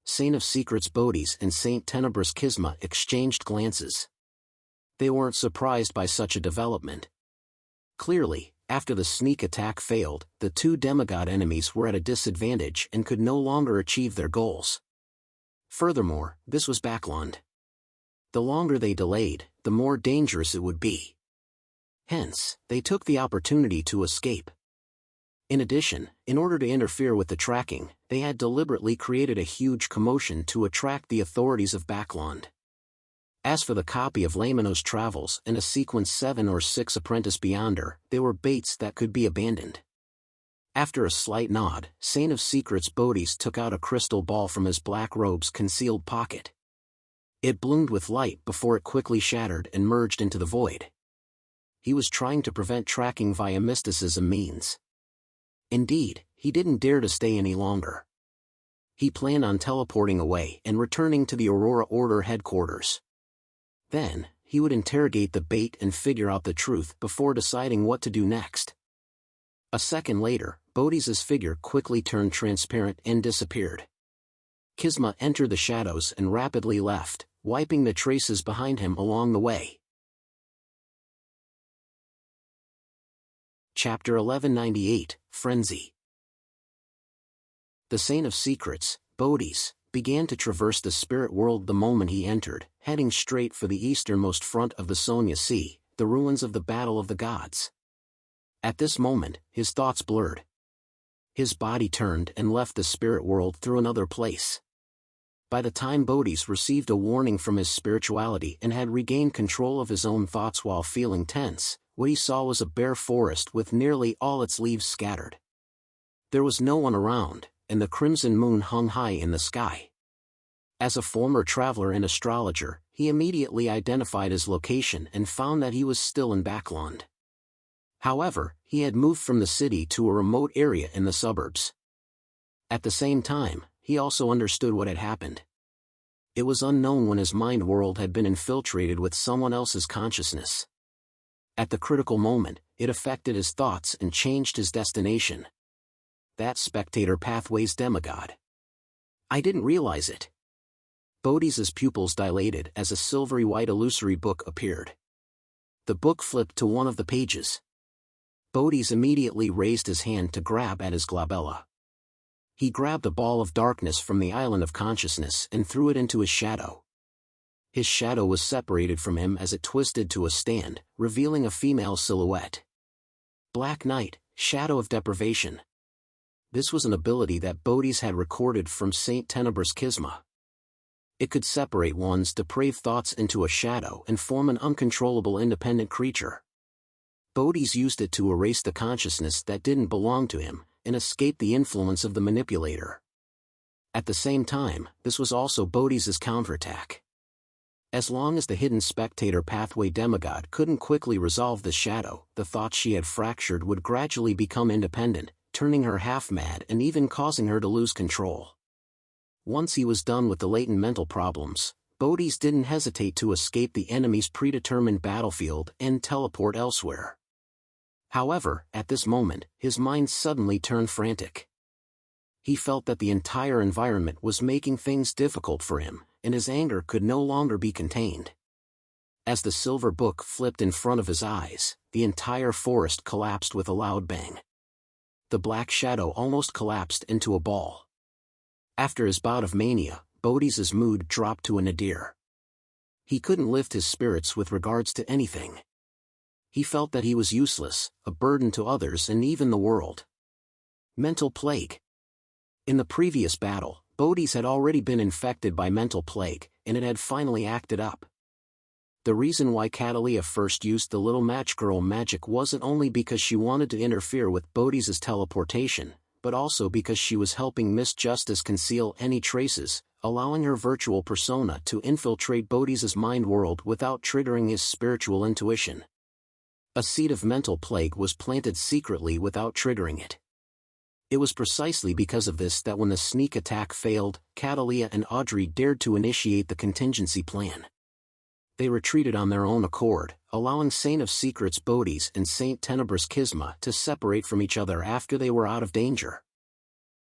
Saint of Secrets Bodhi's and Saint Tenebrous Kisma exchanged glances. They weren't surprised by such a development. Clearly, after the sneak attack failed, the two demigod enemies were at a disadvantage and could no longer achieve their goals. Furthermore, this was Backland. The longer they delayed, the more dangerous it would be. Hence, they took the opportunity to escape. In addition, in order to interfere with the tracking, they had deliberately created a huge commotion to attract the authorities of Backland. As for the copy of Lamino's Travels and a sequence 7 or 6 Apprentice Beyonder, they were baits that could be abandoned. After a slight nod, Saint of Secrets Bodhi's took out a crystal ball from his black robe's concealed pocket. It bloomed with light before it quickly shattered and merged into the void. He was trying to prevent tracking via mysticism means. Indeed, he didn't dare to stay any longer. He planned on teleporting away and returning to the Aurora Order headquarters. Then, he would interrogate the bait and figure out the truth before deciding what to do next. A second later, Bodhi's figure quickly turned transparent and disappeared. Kisma entered the shadows and rapidly left, wiping the traces behind him along the way. Chapter 1198, Frenzy. The Saint of Secrets, Bodhi's, began to traverse the spirit world the moment he entered, heading straight for the easternmost front of the Sonia Sea, the ruins of the Battle of the Gods. At this moment, his thoughts blurred. His body turned and left the spirit world through another place. By the time Bodhi's received a warning from his spirituality and had regained control of his own thoughts while feeling tense, what he saw was a bare forest with nearly all its leaves scattered. There was no one around, and the crimson moon hung high in the sky. As a former traveler and astrologer, he immediately identified his location and found that he was still in Backland. However, he had moved from the city to a remote area in the suburbs. At the same time, he also understood what had happened. It was unknown when his mind world had been infiltrated with someone else's consciousness. At the critical moment, it affected his thoughts and changed his destination. That spectator pathway's demigod. I didn't realize it. Bodhi's pupils dilated as a silvery white illusory book appeared. The book flipped to one of the pages. Bodhi's immediately raised his hand to grab at his glabella. He grabbed a ball of darkness from the island of consciousness and threw it into his shadow. His shadow was separated from him as it twisted to a stand, revealing a female silhouette. Black Night, Shadow of Deprivation. This was an ability that Bodhi's had recorded from Saint Tenebrous Schisma. It could separate one's depraved thoughts into a shadow and form an uncontrollable independent creature. Bodhi's used it to erase the consciousness that didn't belong to him, and escape the influence of the manipulator. At the same time, this was also Bodhi's counterattack. As long as the hidden spectator pathway demigod couldn't quickly resolve the shadow, the thoughts she had fractured would gradually become independent, turning her half-mad and even causing her to lose control. Once he was done with the latent mental problems, Bodhi's didn't hesitate to escape the enemy's predetermined battlefield and teleport elsewhere. However, at this moment, his mind suddenly turned frantic. He felt that the entire environment was making things difficult for him, and his anger could no longer be contained. As the silver book flipped in front of his eyes, the entire forest collapsed with a loud bang. The black shadow almost collapsed into a ball. After his bout of mania, Bodhi's mood dropped to a nadir. He couldn't lift his spirits with regards to anything. He felt that he was useless, a burden to others and even the world. Mental plague. In the previous battle, Bodhi's had already been infected by mental plague, and it had finally acted up. The reason why Catalia first used the little match girl magic wasn't only because she wanted to interfere with Bodhi's teleportation, but also because she was helping Miss Justice conceal any traces, allowing her virtual persona to infiltrate Bodhi's mind world without triggering his spiritual intuition. A seed of mental plague was planted secretly without triggering it. It was precisely because of this that when the sneak attack failed, Catalia and Audrey dared to initiate the contingency plan. They retreated on their own accord, allowing Saint of Secrets Bodhi's and Saint Tenebrous Schisma to separate from each other after they were out of danger.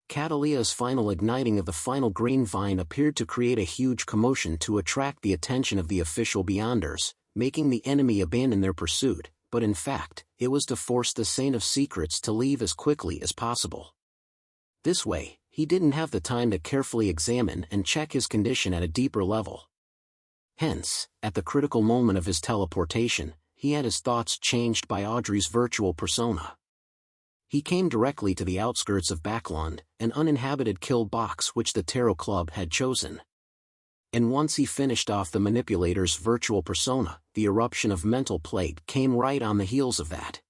Catalia's final igniting of the final green vine appeared to create a huge commotion to attract the attention of the official Beyonders, making the enemy abandon their pursuit, but in fact, it was to force the Saint of Secrets to leave as quickly as possible. This way, he didn't have the time to carefully examine and check his condition at a deeper level. Hence, at the critical moment of his teleportation, he had his thoughts changed by Audrey's virtual persona. He came directly to the outskirts of Backland, an uninhabited kill box which the Tarot Club had chosen. And once he finished off the manipulator's virtual persona, the eruption of mental plague came right on the heels of that.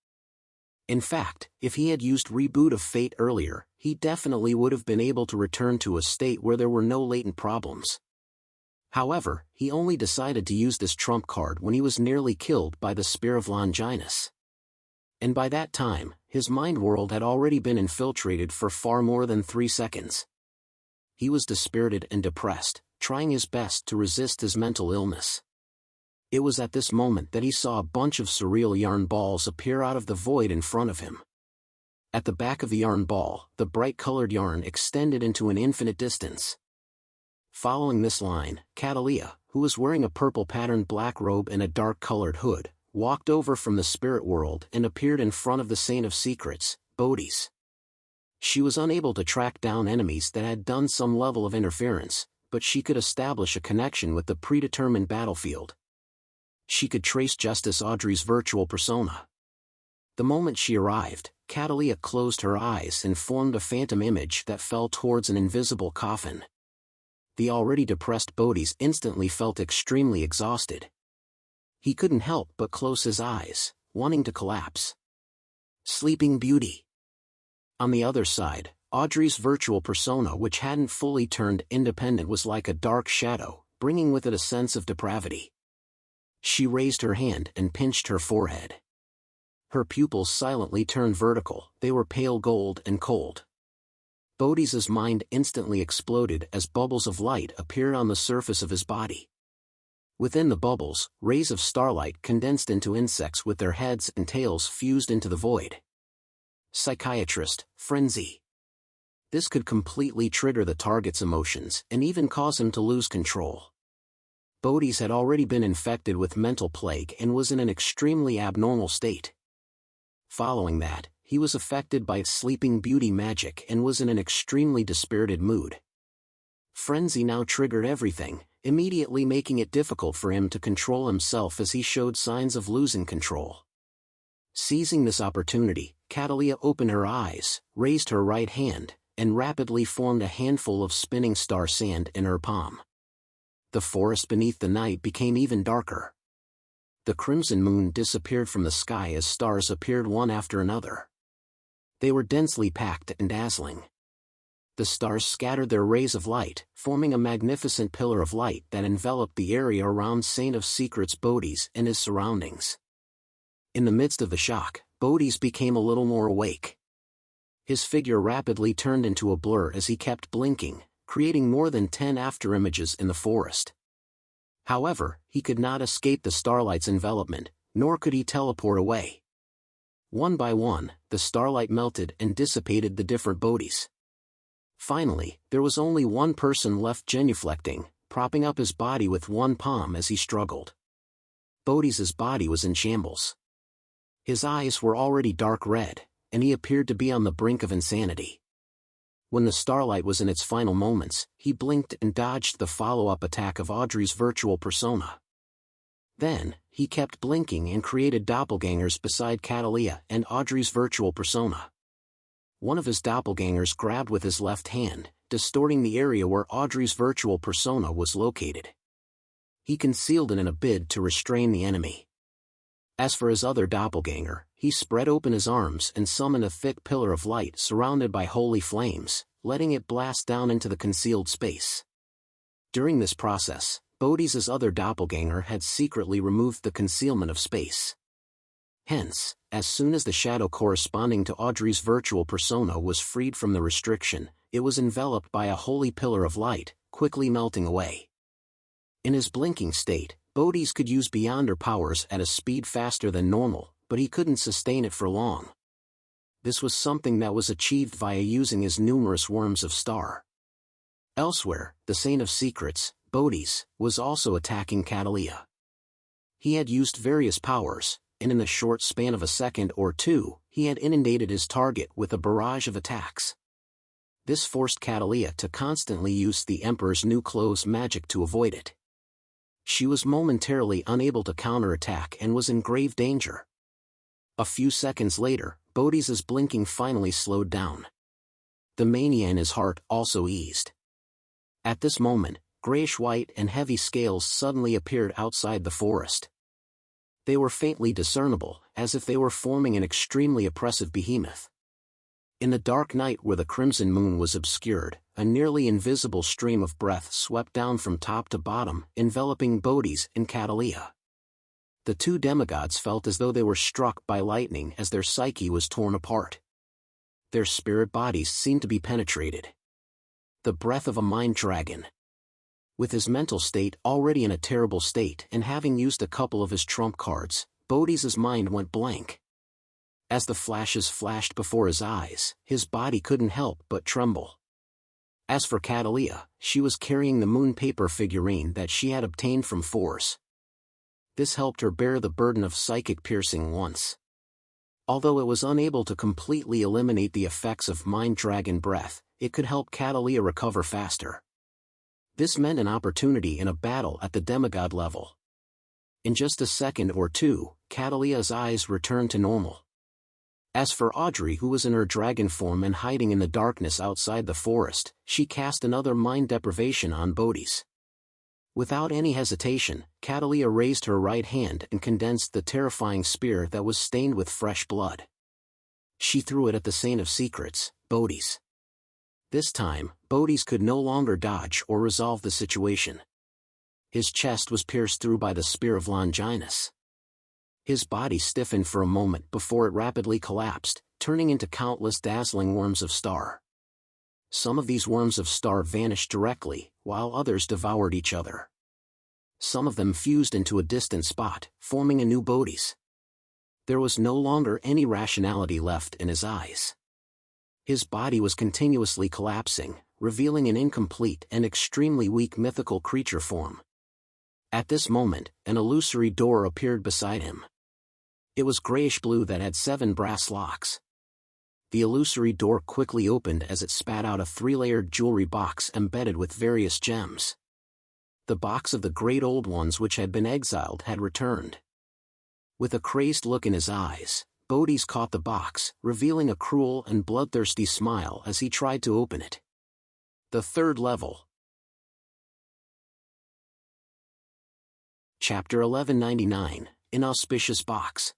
In fact, if he had used Reboot of Fate earlier, he definitely would have been able to return to a state where there were no latent problems. However, he only decided to use this trump card when he was nearly killed by the Spear of Longinus. And by that time, his mind world had already been infiltrated for far more than 3 seconds. He was dispirited and depressed, trying his best to resist his mental illness. It was at this moment that he saw a bunch of surreal yarn balls appear out of the void in front of him. At the back of the yarn ball, the bright-colored yarn extended into an infinite distance. Following this line, Catalia, who was wearing a purple-patterned black robe and a dark-colored hood, walked over from the spirit world and appeared in front of the Saint of Secrets, Bodhi's. She was unable to track down enemies that had done some level of interference, but she could establish a connection with the predetermined battlefield. She could trace Justice Audrey's virtual persona. The moment she arrived, Catalia closed her eyes and formed a phantom image that fell towards an invisible coffin. The already depressed Bodis instantly felt extremely exhausted. He couldn't help but close his eyes, wanting to collapse. Sleeping Beauty. On the other side, Audrey's virtual persona, which hadn't fully turned independent, was like a dark shadow, bringing with it a sense of depravity. She raised her hand and pinched her forehead. Her pupils silently turned vertical, they were pale gold and cold. Bodhi's mind instantly exploded as bubbles of light appeared on the surface of his body. Within the bubbles, rays of starlight condensed into insects with their heads and tails fused into the void. Psychiatrist, frenzy. This could completely trigger the target's emotions and even cause him to lose control. Bodhi's had already been infected with mental plague and was in an extremely abnormal state. Following that, he was affected by Sleeping Beauty magic and was in an extremely dispirited mood. Frenzy now triggered everything, immediately making it difficult for him to control himself as he showed signs of losing control. Seizing this opportunity, Catalia opened her eyes, raised her right hand, and rapidly formed a handful of spinning star sand in her palm. The forest beneath the night became even darker. The crimson moon disappeared from the sky as stars appeared one after another. They were densely packed and dazzling. The stars scattered their rays of light, forming a magnificent pillar of light that enveloped the area around Saint of Secrets Bodhi's and his surroundings. In the midst of the shock, Bodhi's became a little more awake. His figure rapidly turned into a blur as he kept blinking, creating more than 10 afterimages in the forest. However, he could not escape the starlight's envelopment, nor could he teleport away. One by one, the starlight melted and dissipated the different Bodhis. Finally, there was only one person left, genuflecting, propping up his body with one palm as he struggled. Bodhi's body was in shambles. His eyes were already dark red, and he appeared to be on the brink of insanity. When the starlight was in its final moments, he blinked and dodged the follow-up attack of Audrey's virtual persona. Then, he kept blinking and created doppelgangers beside Catalia and Audrey's virtual persona. One of his doppelgangers grabbed with his left hand, distorting the area where Audrey's virtual persona was located. He concealed it in a bid to restrain the enemy. As for his other doppelganger, he spread open his arms and summoned a thick pillar of light surrounded by holy flames, letting it blast down into the concealed space. During this process, Bodhi's other doppelganger had secretly removed the concealment of space. Hence, as soon as the shadow corresponding to Audrey's virtual persona was freed from the restriction, it was enveloped by a holy pillar of light, quickly melting away. In his blinking state, Bodhi's could use Beyonder powers at a speed faster than normal, but he couldn't sustain it for long. This was something that was achieved via using his numerous worms of star. Elsewhere, the Saint of Secrets, Bodhi's, was also attacking Catalia. He had used various powers, and in the short span of a second or two, he had inundated his target with a barrage of attacks. This forced Catalia to constantly use the Emperor's new clothes magic to avoid it. She was momentarily unable to counterattack and was in grave danger. A few seconds later, Bodhi's blinking finally slowed down. The mania in his heart also eased. At this moment, grayish-white and heavy scales suddenly appeared outside the forest. They were faintly discernible, as if they were forming an extremely oppressive behemoth. In the dark night where the crimson moon was obscured, a nearly invisible stream of breath swept down from top to bottom, enveloping Bodhi's and Catalia. The two demigods felt as though they were struck by lightning as their psyche was torn apart. Their spirit bodies seemed to be penetrated. The breath of a mind dragon. With his mental state already in a terrible state and having used a couple of his trump cards, Bodhi's mind went blank. As the flashes flashed before his eyes, his body couldn't help but tremble. As for Catalia, she was carrying the moon paper figurine that she had obtained from Force. This helped her bear the burden of psychic piercing once. Although it was unable to completely eliminate the effects of mind dragon breath, it could help Catalia recover faster. This meant an opportunity in a battle at the demigod level. In just a second or two, Catalia's eyes returned to normal. As for Audrey, who was in her dragon form and hiding in the darkness outside the forest, she cast another mind deprivation on Bodhi's. Without any hesitation, Catalia raised her right hand and condensed the terrifying spear that was stained with fresh blood. She threw it at the Saint of Secrets, Bodhi's. This time, Bodhi's could no longer dodge or resolve the situation. His chest was pierced through by the spear of Longinus. His body stiffened for a moment before it rapidly collapsed, turning into countless dazzling worms of star. Some of these worms of star vanished directly, while others devoured each other. Some of them fused into a distant spot, forming a new Bodhi's. There was no longer any rationality left in his eyes. His body was continuously collapsing, revealing an incomplete and extremely weak mythical creature form. At this moment, an illusory door appeared beside him. It was grayish-blue that had 7 brass locks. The illusory door quickly opened as it spat out a 3-layered jewelry box embedded with various gems. The box of the Great Old Ones which had been exiled had returned. With a crazed look in his eyes, Bodhi's caught the box, revealing a cruel and bloodthirsty smile as he tried to open it. The 3rd level. Chapter 1199, Inauspicious Box.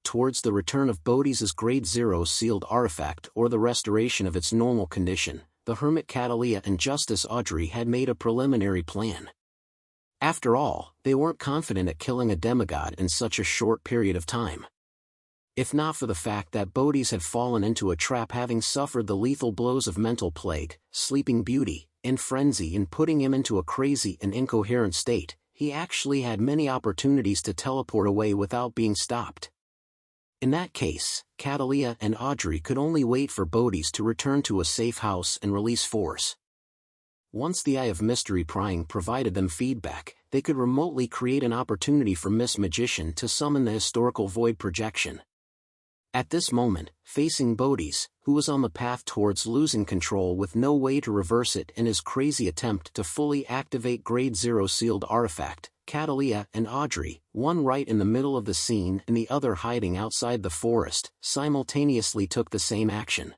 Towards the return of Bodhi's Grade 0 sealed artifact or the restoration of its normal condition, the hermit Catalia and Justice Audrey had made a preliminary plan. After all, they weren't confident at killing a demigod in such a short period of time. If not for the fact that Bodhi's had fallen into a trap having suffered the lethal blows of mental plague, sleeping beauty, and frenzy in putting him into a crazy and incoherent state, he actually had many opportunities to teleport away without being stopped. In that case, Catalia and Audrey could only wait for Bodhi's to return to a safe house and release force. Once the Eye of Mystery prying provided them feedback, they could remotely create an opportunity for Miss Magician to summon the historical void projection. At this moment, facing Bodhi's, who was on the path towards losing control with no way to reverse it in his crazy attempt to fully activate Grade 0 sealed artifact, Catalia and Audrey, one right in the middle of the scene and the other hiding outside the forest, simultaneously took the same action.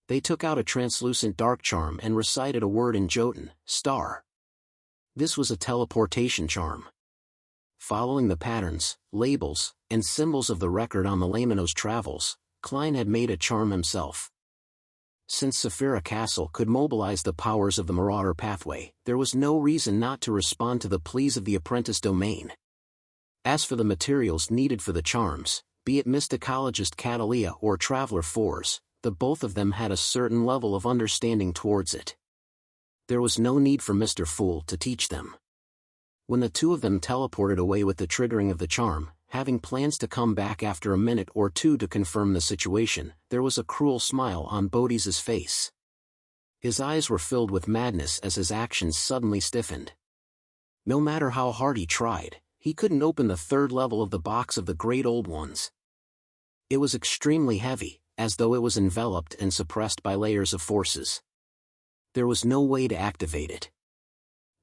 They took out a translucent dark charm and recited a word in Jotun, star. This was a teleportation charm. Following the patterns, labels, and symbols of the record on the Lamino's travels, Klein had made a charm himself. Since Saphira Castle could mobilize the powers of the Marauder pathway, there was no reason not to respond to the pleas of the apprentice domain. As for the materials needed for the charms, be it mysticologist Catalia or Traveler Fours, the both of them had a certain level of understanding towards it. There was no need for Mr. Fool to teach them. When the two of them teleported away with the triggering of the charm, having plans to come back after a minute or two to confirm the situation, there was a cruel smile on Bodhi's face. His eyes were filled with madness as his actions suddenly stiffened. No matter how hard he tried, he couldn't open the 3rd level of the box of the Great Old Ones. It was extremely heavy, as though it was enveloped and suppressed by layers of forces. There was no way to activate it.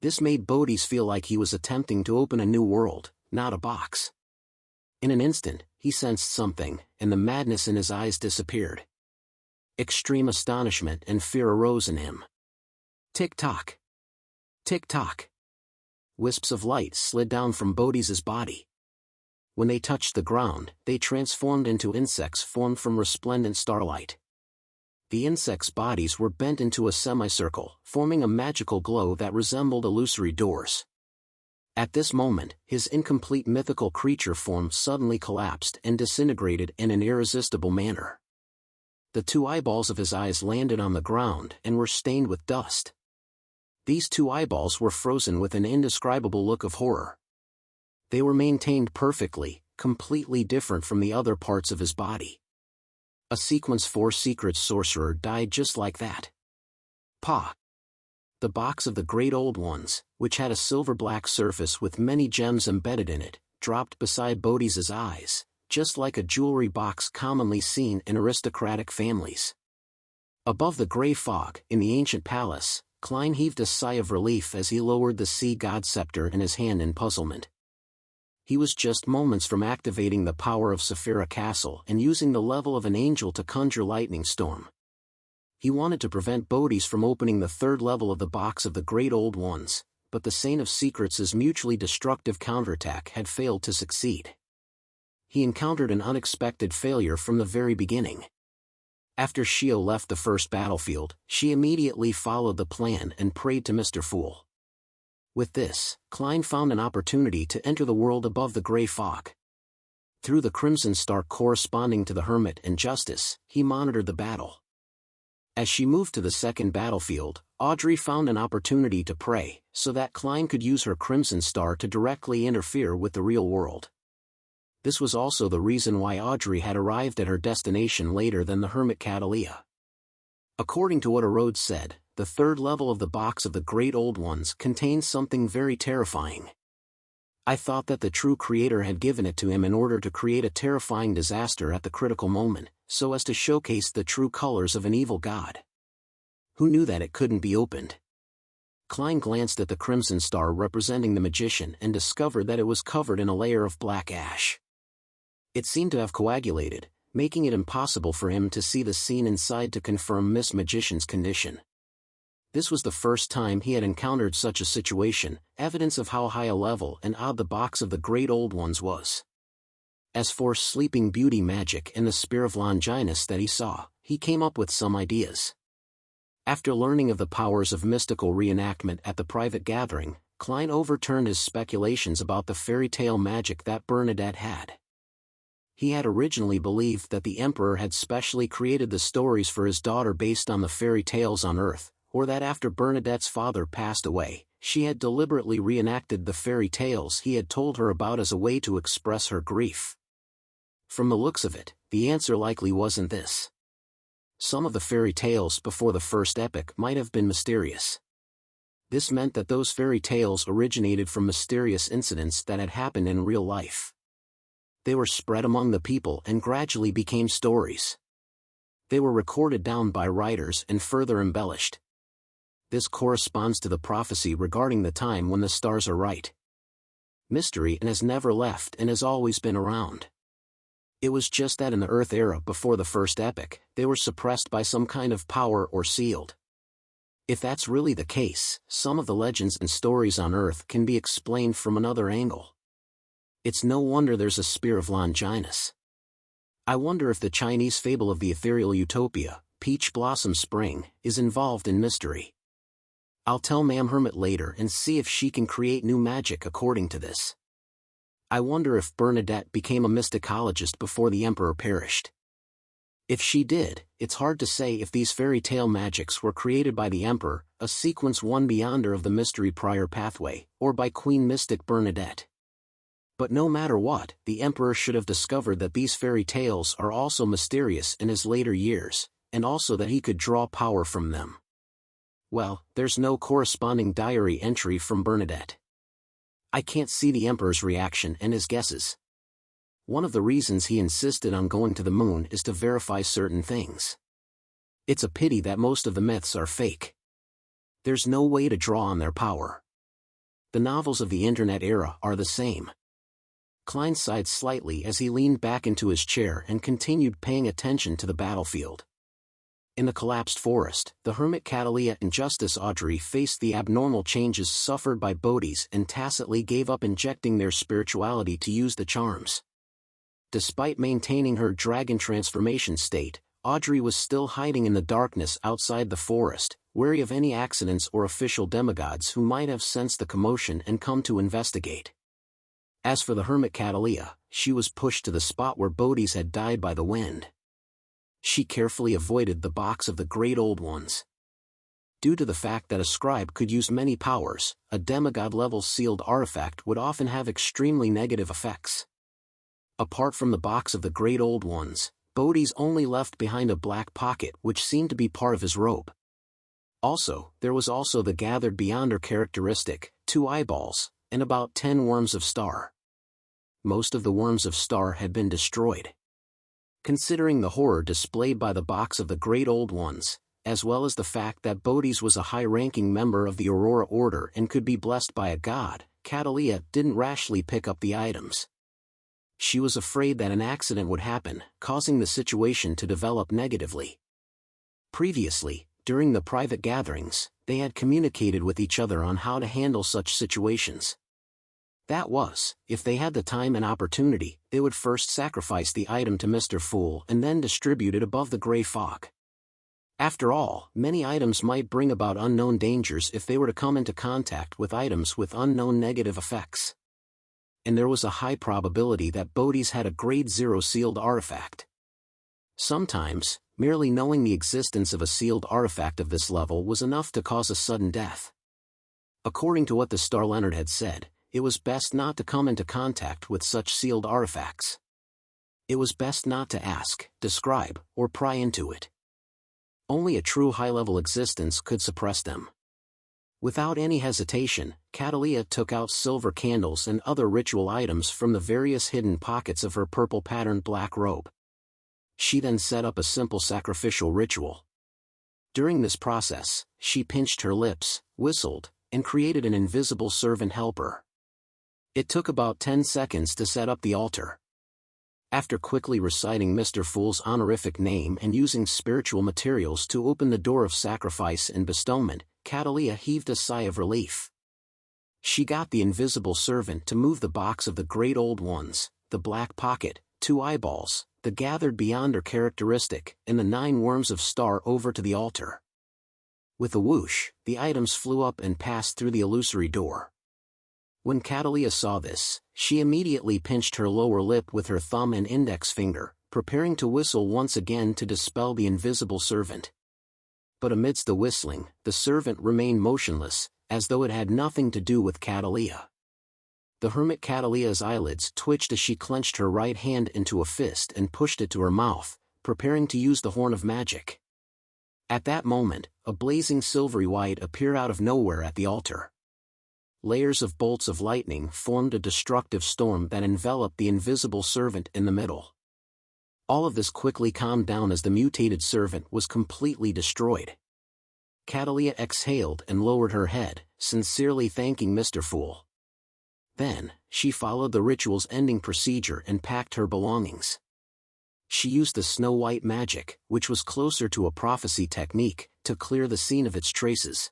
This made Bodhi's feel like he was attempting to open a new world, not a box. In an instant, he sensed something, and the madness in his eyes disappeared. Extreme astonishment and fear arose in him. Tick-tock. Tick-tock. Wisps of light slid down from Bodhi's body. When they touched the ground, they transformed into insects formed from resplendent starlight. The insects' bodies were bent into a semicircle, forming a magical glow that resembled illusory doors. At this moment, his incomplete mythical creature form suddenly collapsed and disintegrated in an irresistible manner. The 2 eyeballs of his eyes landed on the ground and were stained with dust. These 2 eyeballs were frozen with an indescribable look of horror. They were maintained perfectly, completely different from the other parts of his body. A Sequence 4 Secrets sorcerer died just like that. Pah! The box of the Great Old Ones, which had a silver-black surface with many gems embedded in it, dropped beside Bodhi's eyes, just like a jewelry box commonly seen in aristocratic families. Above the gray fog, in the ancient palace, Klein heaved a sigh of relief as he lowered the sea god scepter in his hand in puzzlement. He was just moments from activating the power of Saphira Castle and using the level of an angel to conjure lightning storm. He wanted to prevent Bodhi's from opening the third level of the Box of the Great Old Ones, but the Saint of Secrets' mutually destructive counterattack had failed to succeed. He encountered an unexpected failure from the very beginning. After Shio left the first battlefield, she immediately followed the plan and prayed to Mr. Fool. With this, Klein found an opportunity to enter the world above the gray fog. Through the crimson star corresponding to the Hermit and Justice, he monitored the battle. As she moved to the second battlefield, Audrey found an opportunity to pray, so that Klein could use her crimson star to directly interfere with the real world. This was also the reason why Audrey had arrived at her destination later than the Hermit Catalia. According to what Erode said, the third level of the Box of the Great Old Ones contains something very terrifying. I thought that the true creator had given it to him in order to create a terrifying disaster at the critical moment, so as to showcase the true colors of an evil god. Who knew that it couldn't be opened? Klein glanced at the crimson star representing the magician and discovered that it was covered in a layer of black ash. It seemed to have coagulated, making it impossible for him to see the scene inside to confirm Miss Magician's condition. This was the first time he had encountered such a situation, evidence of how high a level and odd the Box of the Great Old Ones was. As for Sleeping Beauty magic and the Spear of Longinus that he saw, he came up with some ideas. After learning of the powers of mystical reenactment at the private gathering, Klein overturned his speculations about the fairy tale magic that Bernadette had. He had originally believed that the Emperor had specially created the stories for his daughter based on the fairy tales on Earth, or that after Bernadette's father passed away, she had deliberately reenacted the fairy tales he had told her about as a way to express her grief. From the looks of it, the answer likely wasn't this. Some of the fairy tales before the first epic might have been mysterious. This meant that those fairy tales originated from mysterious incidents that had happened in real life. They were spread among the people and gradually became stories. They were recorded down by writers and further embellished. This corresponds to the prophecy regarding the time when the stars are right. Mystery and has never left and has always been around. It was just that in the Earth era before the first epic, they were suppressed by some kind of power or sealed. If that's really the case, some of the legends and stories on Earth can be explained from another angle. It's no wonder there's a Spear of Longinus. I wonder if the Chinese fable of the ethereal utopia, Peach Blossom Spring, is involved in mystery. I'll tell Ma'am Hermit later and see if she can create new magic according to this. I wonder if Bernadette became a mysticologist before the Emperor perished. If she did, it's hard to say if these fairy tale magics were created by the Emperor, a sequence one beyonder of the mystery prior pathway, or by Queen Mystic Bernadette. But no matter what, the Emperor should have discovered that these fairy tales are also mysterious in his later years, and also that he could draw power from them. Well, there's no corresponding diary entry from Bernadette. I can't see the Emperor's reaction and his guesses. One of the reasons he insisted on going to the moon is to verify certain things. It's a pity that most of the myths are fake. There's no way to draw on their power. The novels of the internet era are the same. Klein sighed slightly as he leaned back into his chair and continued paying attention to the battlefield. In the collapsed forest, the Hermit Catalia and Justice Audrey faced the abnormal changes suffered by Bodhis and tacitly gave up injecting their spirituality to use the charms. Despite maintaining her dragon transformation state, Audrey was still hiding in the darkness outside the forest, wary of any accidents or official demigods who might have sensed the commotion and come to investigate. As for the Hermit Catalia, she was pushed to the spot where Bodhis had died by the wind. She carefully avoided the Box of the Great Old Ones. Due to the fact that a scribe could use many powers, a demigod-level sealed artifact would often have extremely negative effects. Apart from the Box of the Great Old Ones, Bodhis only left behind a black pocket which seemed to be part of his robe. Also, there was also the gathered beyonder characteristic, 2 eyeballs, and about 10 worms of star. Most of the worms of star had been destroyed. Considering the horror displayed by the Box of the Great Old Ones, as well as the fact that Bodhis was a high-ranking member of the Aurora Order and could be blessed by a god, Catalia didn't rashly pick up the items. She was afraid that an accident would happen, causing the situation to develop negatively. Previously, during the private gatherings, they had communicated with each other on how to handle such situations. That was, if they had the time and opportunity, they would first sacrifice the item to Mr. Fool and then distribute it above the gray fog. After all, many items might bring about unknown dangers if they were to come into contact with items with unknown negative effects. And there was a high probability that Bodhi's had a Grade 0 sealed artifact. Sometimes, merely knowing the existence of a sealed artifact of this level was enough to cause a sudden death. According to what the Star Leonard had said, it was best not to come into contact with such sealed artifacts. It was best not to ask, describe, or pry into it. Only a true high-level existence could suppress them. Without any hesitation, Catalia took out silver candles and other ritual items from the various hidden pockets of her purple-patterned black robe. She then set up a simple sacrificial ritual. During this process, she pinched her lips, whistled, and created an invisible servant helper. It took about 10 seconds to set up the altar. After quickly reciting Mr. Fool's honorific name and using spiritual materials to open the door of sacrifice and bestowment, Catalia heaved a sigh of relief. She got the invisible servant to move the box of the Great Old Ones, the black pocket, 2 eyeballs, the gathered beyonder characteristic, and the 9 worms of star over to the altar. With a whoosh, the items flew up and passed through the illusory door. When Catalia saw this, she immediately pinched her lower lip with her thumb and index finger, preparing to whistle once again to dispel the invisible servant. But amidst the whistling, the servant remained motionless, as though it had nothing to do with Catalia. The hermit Catalia's eyelids twitched as she clenched her right hand into a fist and pushed it to her mouth, preparing to use the horn of magic. At that moment, a blazing silvery white appeared out of nowhere at the altar. Layers of bolts of lightning formed a destructive storm that enveloped the invisible servant in the middle. All of this quickly calmed down as the mutated servant was completely destroyed. Catalia exhaled and lowered her head, sincerely thanking Mr. Fool. Then, she followed the ritual's ending procedure and packed her belongings. She used the Snow White magic, which was closer to a prophecy technique, to clear the scene of its traces.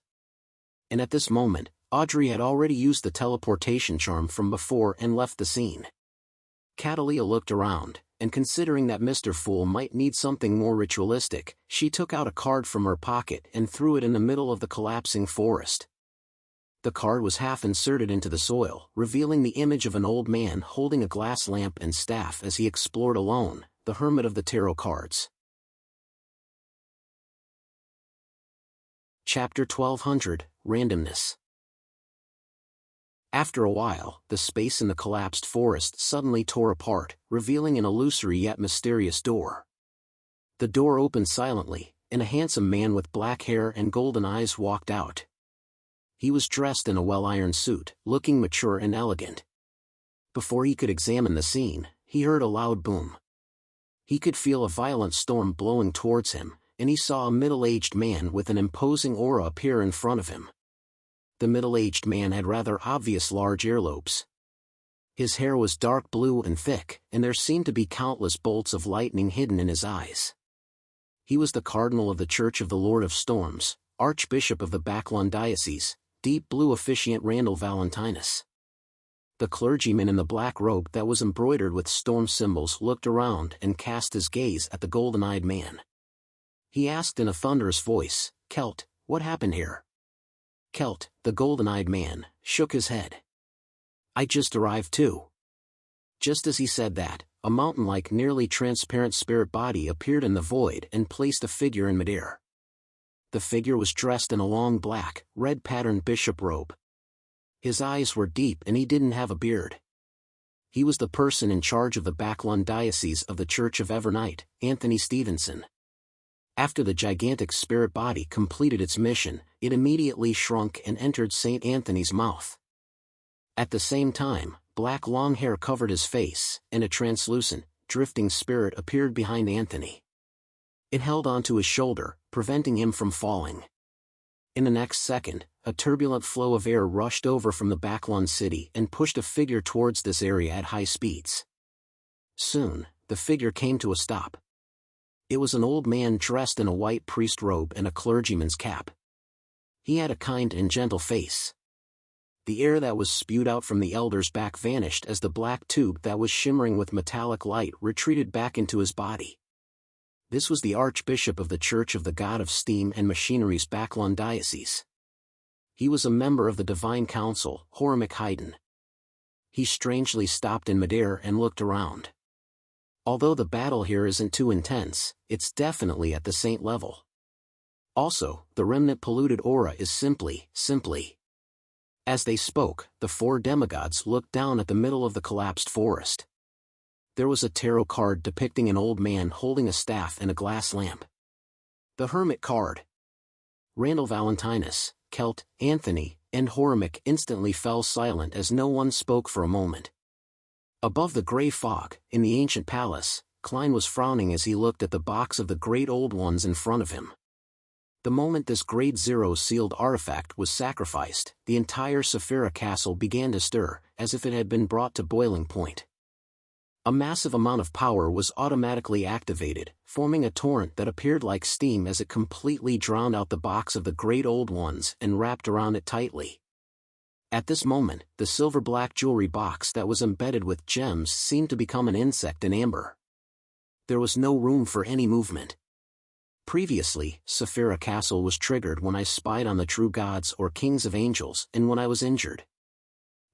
And at this moment, Audrey had already used the teleportation charm from before and left the scene. Catalia looked around, and considering that Mr. Fool might need something more ritualistic, she took out a card from her pocket and threw it in the middle of the collapsing forest. The card was half inserted into the soil, revealing the image of an old man holding a glass lamp and staff as he explored alone, the hermit of the tarot cards. Chapter 1200, Randomness. After a while, the space in the collapsed forest suddenly tore apart, revealing an illusory yet mysterious door. The door opened silently, and a handsome man with black hair and golden eyes walked out. He was dressed in a well-ironed suit, looking mature and elegant. Before he could examine the scene, he heard a loud boom. He could feel a violent storm blowing towards him, and he saw a middle-aged man with an imposing aura appear in front of him. The middle-aged man had rather obvious large earlobes. His hair was dark blue and thick, and there seemed to be countless bolts of lightning hidden in his eyes. He was the cardinal of the Church of the Lord of Storms, Archbishop of the Backlund Diocese, Deep Blue Officiant Randall Valentinus. The clergyman in the black robe that was embroidered with storm symbols looked around and cast his gaze at the golden-eyed man. He asked in a thunderous voice, "Celt, what happened here?" Celt, the golden-eyed man, shook his head. "I just arrived too." Just as he said that, a mountain-like nearly transparent spirit body appeared in the void and placed a figure in midair. The figure was dressed in a long black, red-patterned bishop robe. His eyes were deep and he didn't have a beard. He was the person in charge of the Backlund Diocese of the Church of Evernight, Anthony Stevenson. After the gigantic spirit body completed its mission, it immediately shrunk and entered St. Anthony's mouth. At the same time, black long hair covered his face, and a translucent, drifting spirit appeared behind Anthony. It held onto his shoulder, preventing him from falling. In the next second, a turbulent flow of air rushed over from the Baklon city and pushed a figure towards this area at high speeds. Soon, the figure came to a stop. It was an old man dressed in a white priest robe and a clergyman's cap. He had a kind and gentle face. The air that was spewed out from the elder's back vanished as the black tube that was shimmering with metallic light retreated back into his body. This was the Archbishop of the Church of the God of Steam and Machinery's Baklon Diocese. He was a member of the Divine Council, Horamic Haydn. He strangely stopped in midair and looked around. Although the battle here isn't too intense, it's definitely at the saint level. Also, the remnant polluted aura is simply. As they spoke, the four demigods looked down at the middle of the collapsed forest. There was a tarot card depicting an old man holding a staff and a glass lamp. The Hermit card. Randall Valentinus, Celt, Anthony, and Horamic instantly fell silent as no one spoke for a moment. Above the gray fog, in the ancient palace, Klein was frowning as he looked at the box of the Great Old Ones in front of him. The moment this Grade 0 sealed artifact was sacrificed, the entire Saphira castle began to stir, as if it had been brought to boiling point. A massive amount of power was automatically activated, forming a torrent that appeared like steam as it completely drowned out the box of the Great Old Ones and wrapped around it tightly. At this moment, the silver-black jewelry box that was embedded with gems seemed to become an insect in amber. There was no room for any movement. Previously, Saphira Castle was triggered when I spied on the true gods or kings of angels and when I was injured.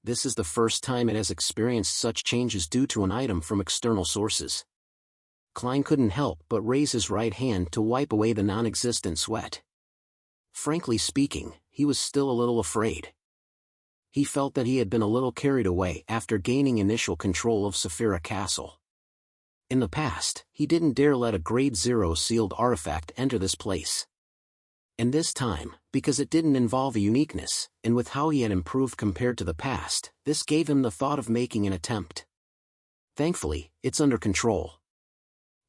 This is the first time it has experienced such changes due to an item from external sources. Klein couldn't help but raise his right hand to wipe away the non-existent sweat. Frankly speaking, he was still a little afraid. He felt that he had been a little carried away after gaining initial control of Saphira Castle. In the past, he didn't dare let a Grade 0 sealed artifact enter this place. And this time, because it didn't involve a uniqueness, and with how he had improved compared to the past, this gave him the thought of making an attempt. Thankfully, it's under control.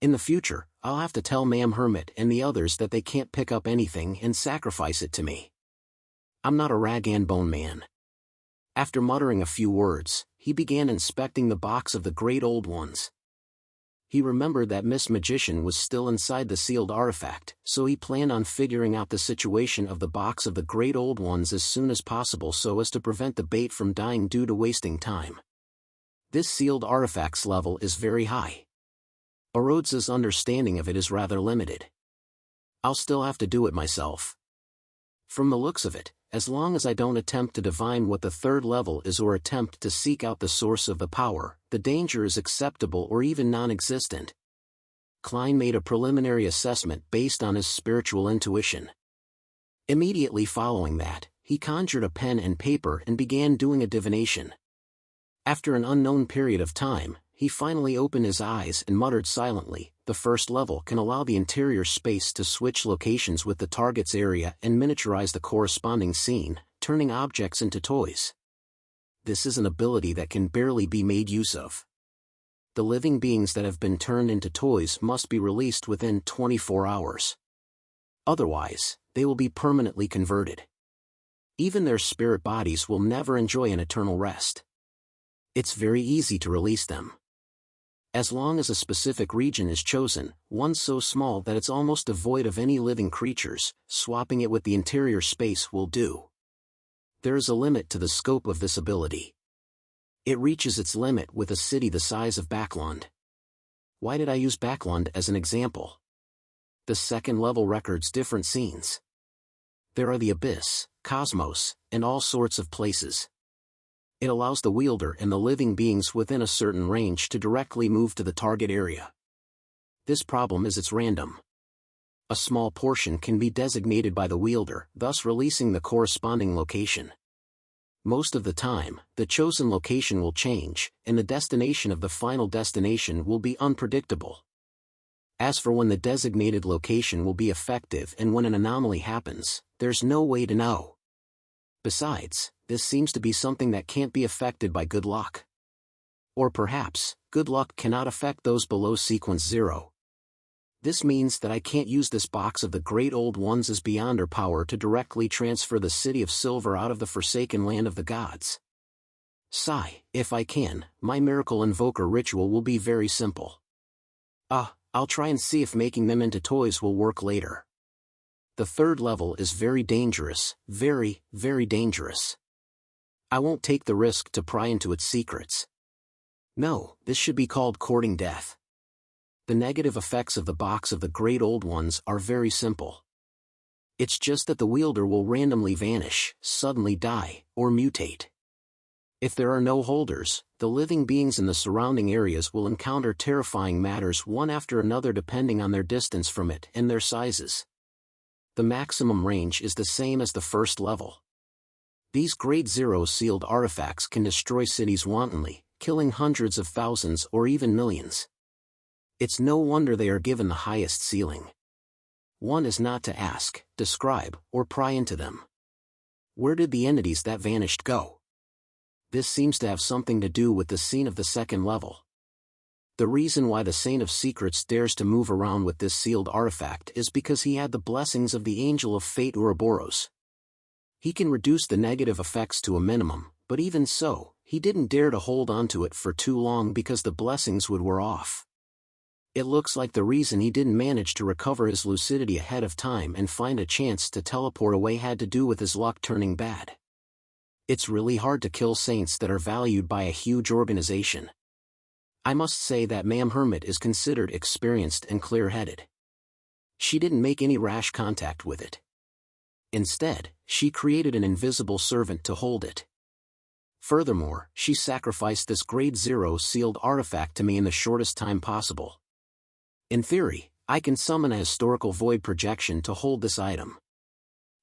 In the future, I'll have to tell Ma'am Hermit and the others that they can't pick up anything and sacrifice it to me. I'm not a rag and bone man. After muttering a few words, he began inspecting the box of the Great Old Ones. He remembered that Miss Magician was still inside the sealed artifact, so he planned on figuring out the situation of the box of the Great Old Ones as soon as possible so as to prevent the bait from dying due to wasting time. This sealed artifact's level is very high. Rhodes's understanding of it is rather limited. I'll still have to do it myself. From the looks of it, as long as I don't attempt to divine what the third level is or attempt to seek out the source of the power, the danger is acceptable or even non-existent. Klein made a preliminary assessment based on his spiritual intuition. Immediately following that, he conjured a pen and paper and began doing a divination. After an unknown period of time, he finally opened his eyes and muttered silently, "The first level can allow the interior space to switch locations with the target's area and miniaturize the corresponding scene, turning objects into toys." This is an ability that can barely be made use of. The living beings that have been turned into toys must be released within 24 hours. Otherwise, they will be permanently converted. Even their spirit bodies will never enjoy an eternal rest. It's very easy to release them. As long as a specific region is chosen, one so small that it's almost devoid of any living creatures, swapping it with the interior space will do. There is a limit to the scope of this ability. It reaches its limit with a city the size of Baklund. Why did I use Baklund as an example? The second level records different scenes. There are the abyss, cosmos, and all sorts of places. It allows the wielder and the living beings within a certain range to directly move to the target area. This problem is it's random. A small portion can be designated by the wielder, thus releasing the corresponding location. Most of the time, the chosen location will change, and the destination of the final destination will be unpredictable. As for when the designated location will be effective and when an anomaly happens, there's no way to know. Besides, this seems to be something that can't be affected by good luck. Or perhaps, good luck cannot affect those below sequence 0. This means that I can't use this box of the Great Old Ones' beyonder power to directly transfer the City of Silver out of the forsaken land of the gods. Sigh, if I can, my miracle invoker ritual will be very simple. I'll try and see if making them into toys will work later. The third level is very dangerous, very, very dangerous. I won't take the risk to pry into its secrets. No, this should be called courting death. The negative effects of the box of the Great Old Ones are very simple. It's just that the wielder will randomly vanish, suddenly die, or mutate. If there are no holders, the living beings in the surrounding areas will encounter terrifying matters one after another depending on their distance from it and their sizes. The maximum range is the same as the first level. These Grade 0 sealed artifacts can destroy cities wantonly, killing hundreds of thousands or even millions. It's no wonder they are given the highest ceiling. One is not to ask, describe, or pry into them. Where did the entities that vanished go? This seems to have something to do with the scene of the second level. The reason why the Saint of Secrets dares to move around with this sealed artifact is because he had the blessings of the Angel of Fate Ouroboros. He can reduce the negative effects to a minimum, but even so, he didn't dare to hold onto it for too long because the blessings would wear off. It looks like the reason he didn't manage to recover his lucidity ahead of time and find a chance to teleport away had to do with his luck turning bad. It's really hard to kill saints that are valued by a huge organization. I must say that Ma'am Hermit is considered experienced and clear-headed. She didn't make any rash contact with it. Instead, she created an invisible servant to hold it. Furthermore, she sacrificed this Grade 0 sealed artifact to me in the shortest time possible. In theory, I can summon a historical void projection to hold this item.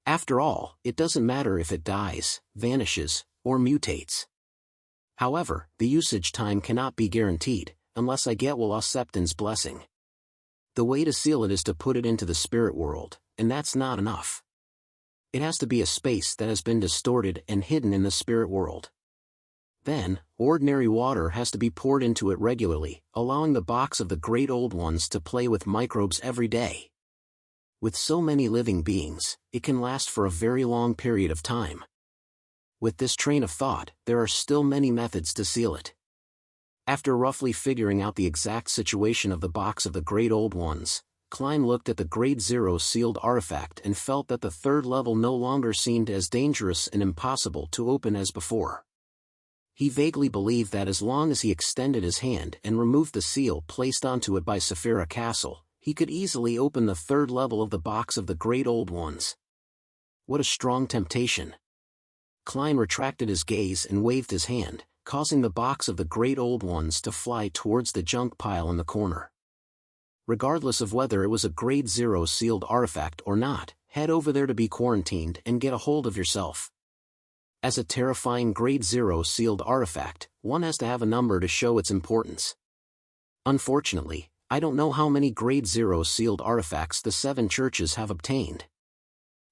After all, it doesn't matter if it dies, vanishes, or mutates. However, the usage time cannot be guaranteed, unless I get Will Septon's blessing. The way to seal it is to put it into the spirit world, and that's not enough. It has to be a space that has been distorted and hidden in the spirit world. Then, ordinary water has to be poured into it regularly, allowing the box of the Great Old Ones to play with microbes every day. With so many living beings, it can last for a very long period of time. With this train of thought, there are still many methods to seal it. After roughly figuring out the exact situation of the box of the Great Old Ones, Klein looked at the Grade 0 sealed artifact and felt that the third level no longer seemed as dangerous and impossible to open as before. He vaguely believed that as long as he extended his hand and removed the seal placed onto it by Saphira Castle, he could easily open the third level of the box of the Great Old Ones. What a strong temptation. Klein retracted his gaze and waved his hand, causing the box of the Great Old Ones to fly towards the junk pile in the corner. Regardless of whether it was a Grade 0 sealed artifact or not, head over there to be quarantined and get a hold of yourself. As a terrifying Grade 0 sealed artifact, one has to have a number to show its importance. Unfortunately, I don't know how many Grade 0 sealed artifacts the 7 churches have obtained.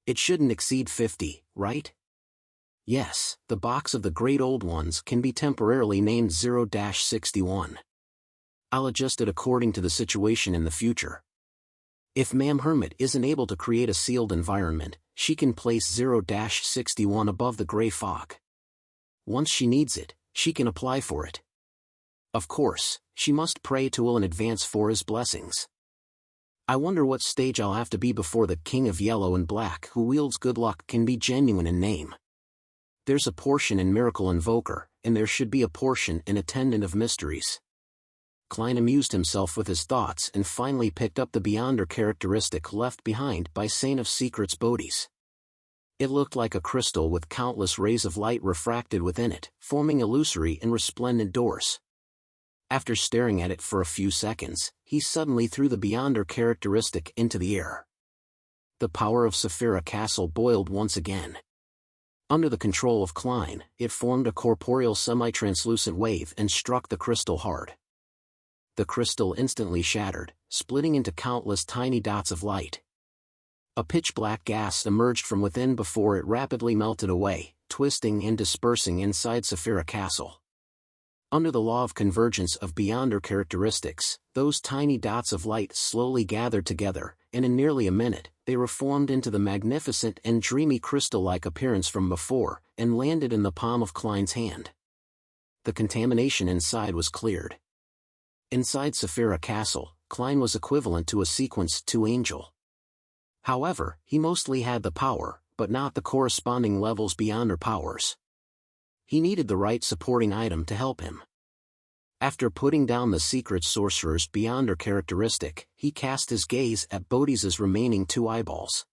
It shouldn't exceed 50, right? Yes, the box of the Great Old Ones can be temporarily named 0-61. I'll adjust it according to the situation in the future. If Ma'am Hermit isn't able to create a sealed environment, she can place 0-61 above the gray fog. Once she needs it, she can apply for it. Of course, she must pray to Will in advance for his blessings. I wonder what stage I'll have to be before the King of Yellow and Black who wields good luck can be genuine in name. There's a portion in Miracle Invoker, and there should be a portion in Attendant of Mysteries. Klein amused himself with his thoughts and finally picked up the Beyonder characteristic left behind by Saint of Secrets Bodhi's. It looked like a crystal with countless rays of light refracted within it, forming illusory and resplendent doors. After staring at it for a few seconds, he suddenly threw the Beyonder characteristic into the air. The power of Saphira Castle boiled once again. Under the control of Klein, it formed a corporeal semi-translucent wave and struck the crystal hard. The crystal instantly shattered, splitting into countless tiny dots of light. A pitch-black gas emerged from within before it rapidly melted away, twisting and dispersing inside Saphira Castle. Under the law of convergence of beyonder characteristics, those tiny dots of light slowly gathered together, and in nearly a minute, they reformed into the magnificent and dreamy crystal-like appearance from before, and landed in the palm of Klein's hand. The contamination inside was cleared. Inside Saphira Castle, Klein was equivalent to a Sequence 2 angel. However, he mostly had the power, but not the corresponding levels beyonder powers. He needed the right supporting item to help him. After putting down the secret sorcerer's beyonder characteristic, he cast his gaze at Bodhisa's remaining 2 eyeballs.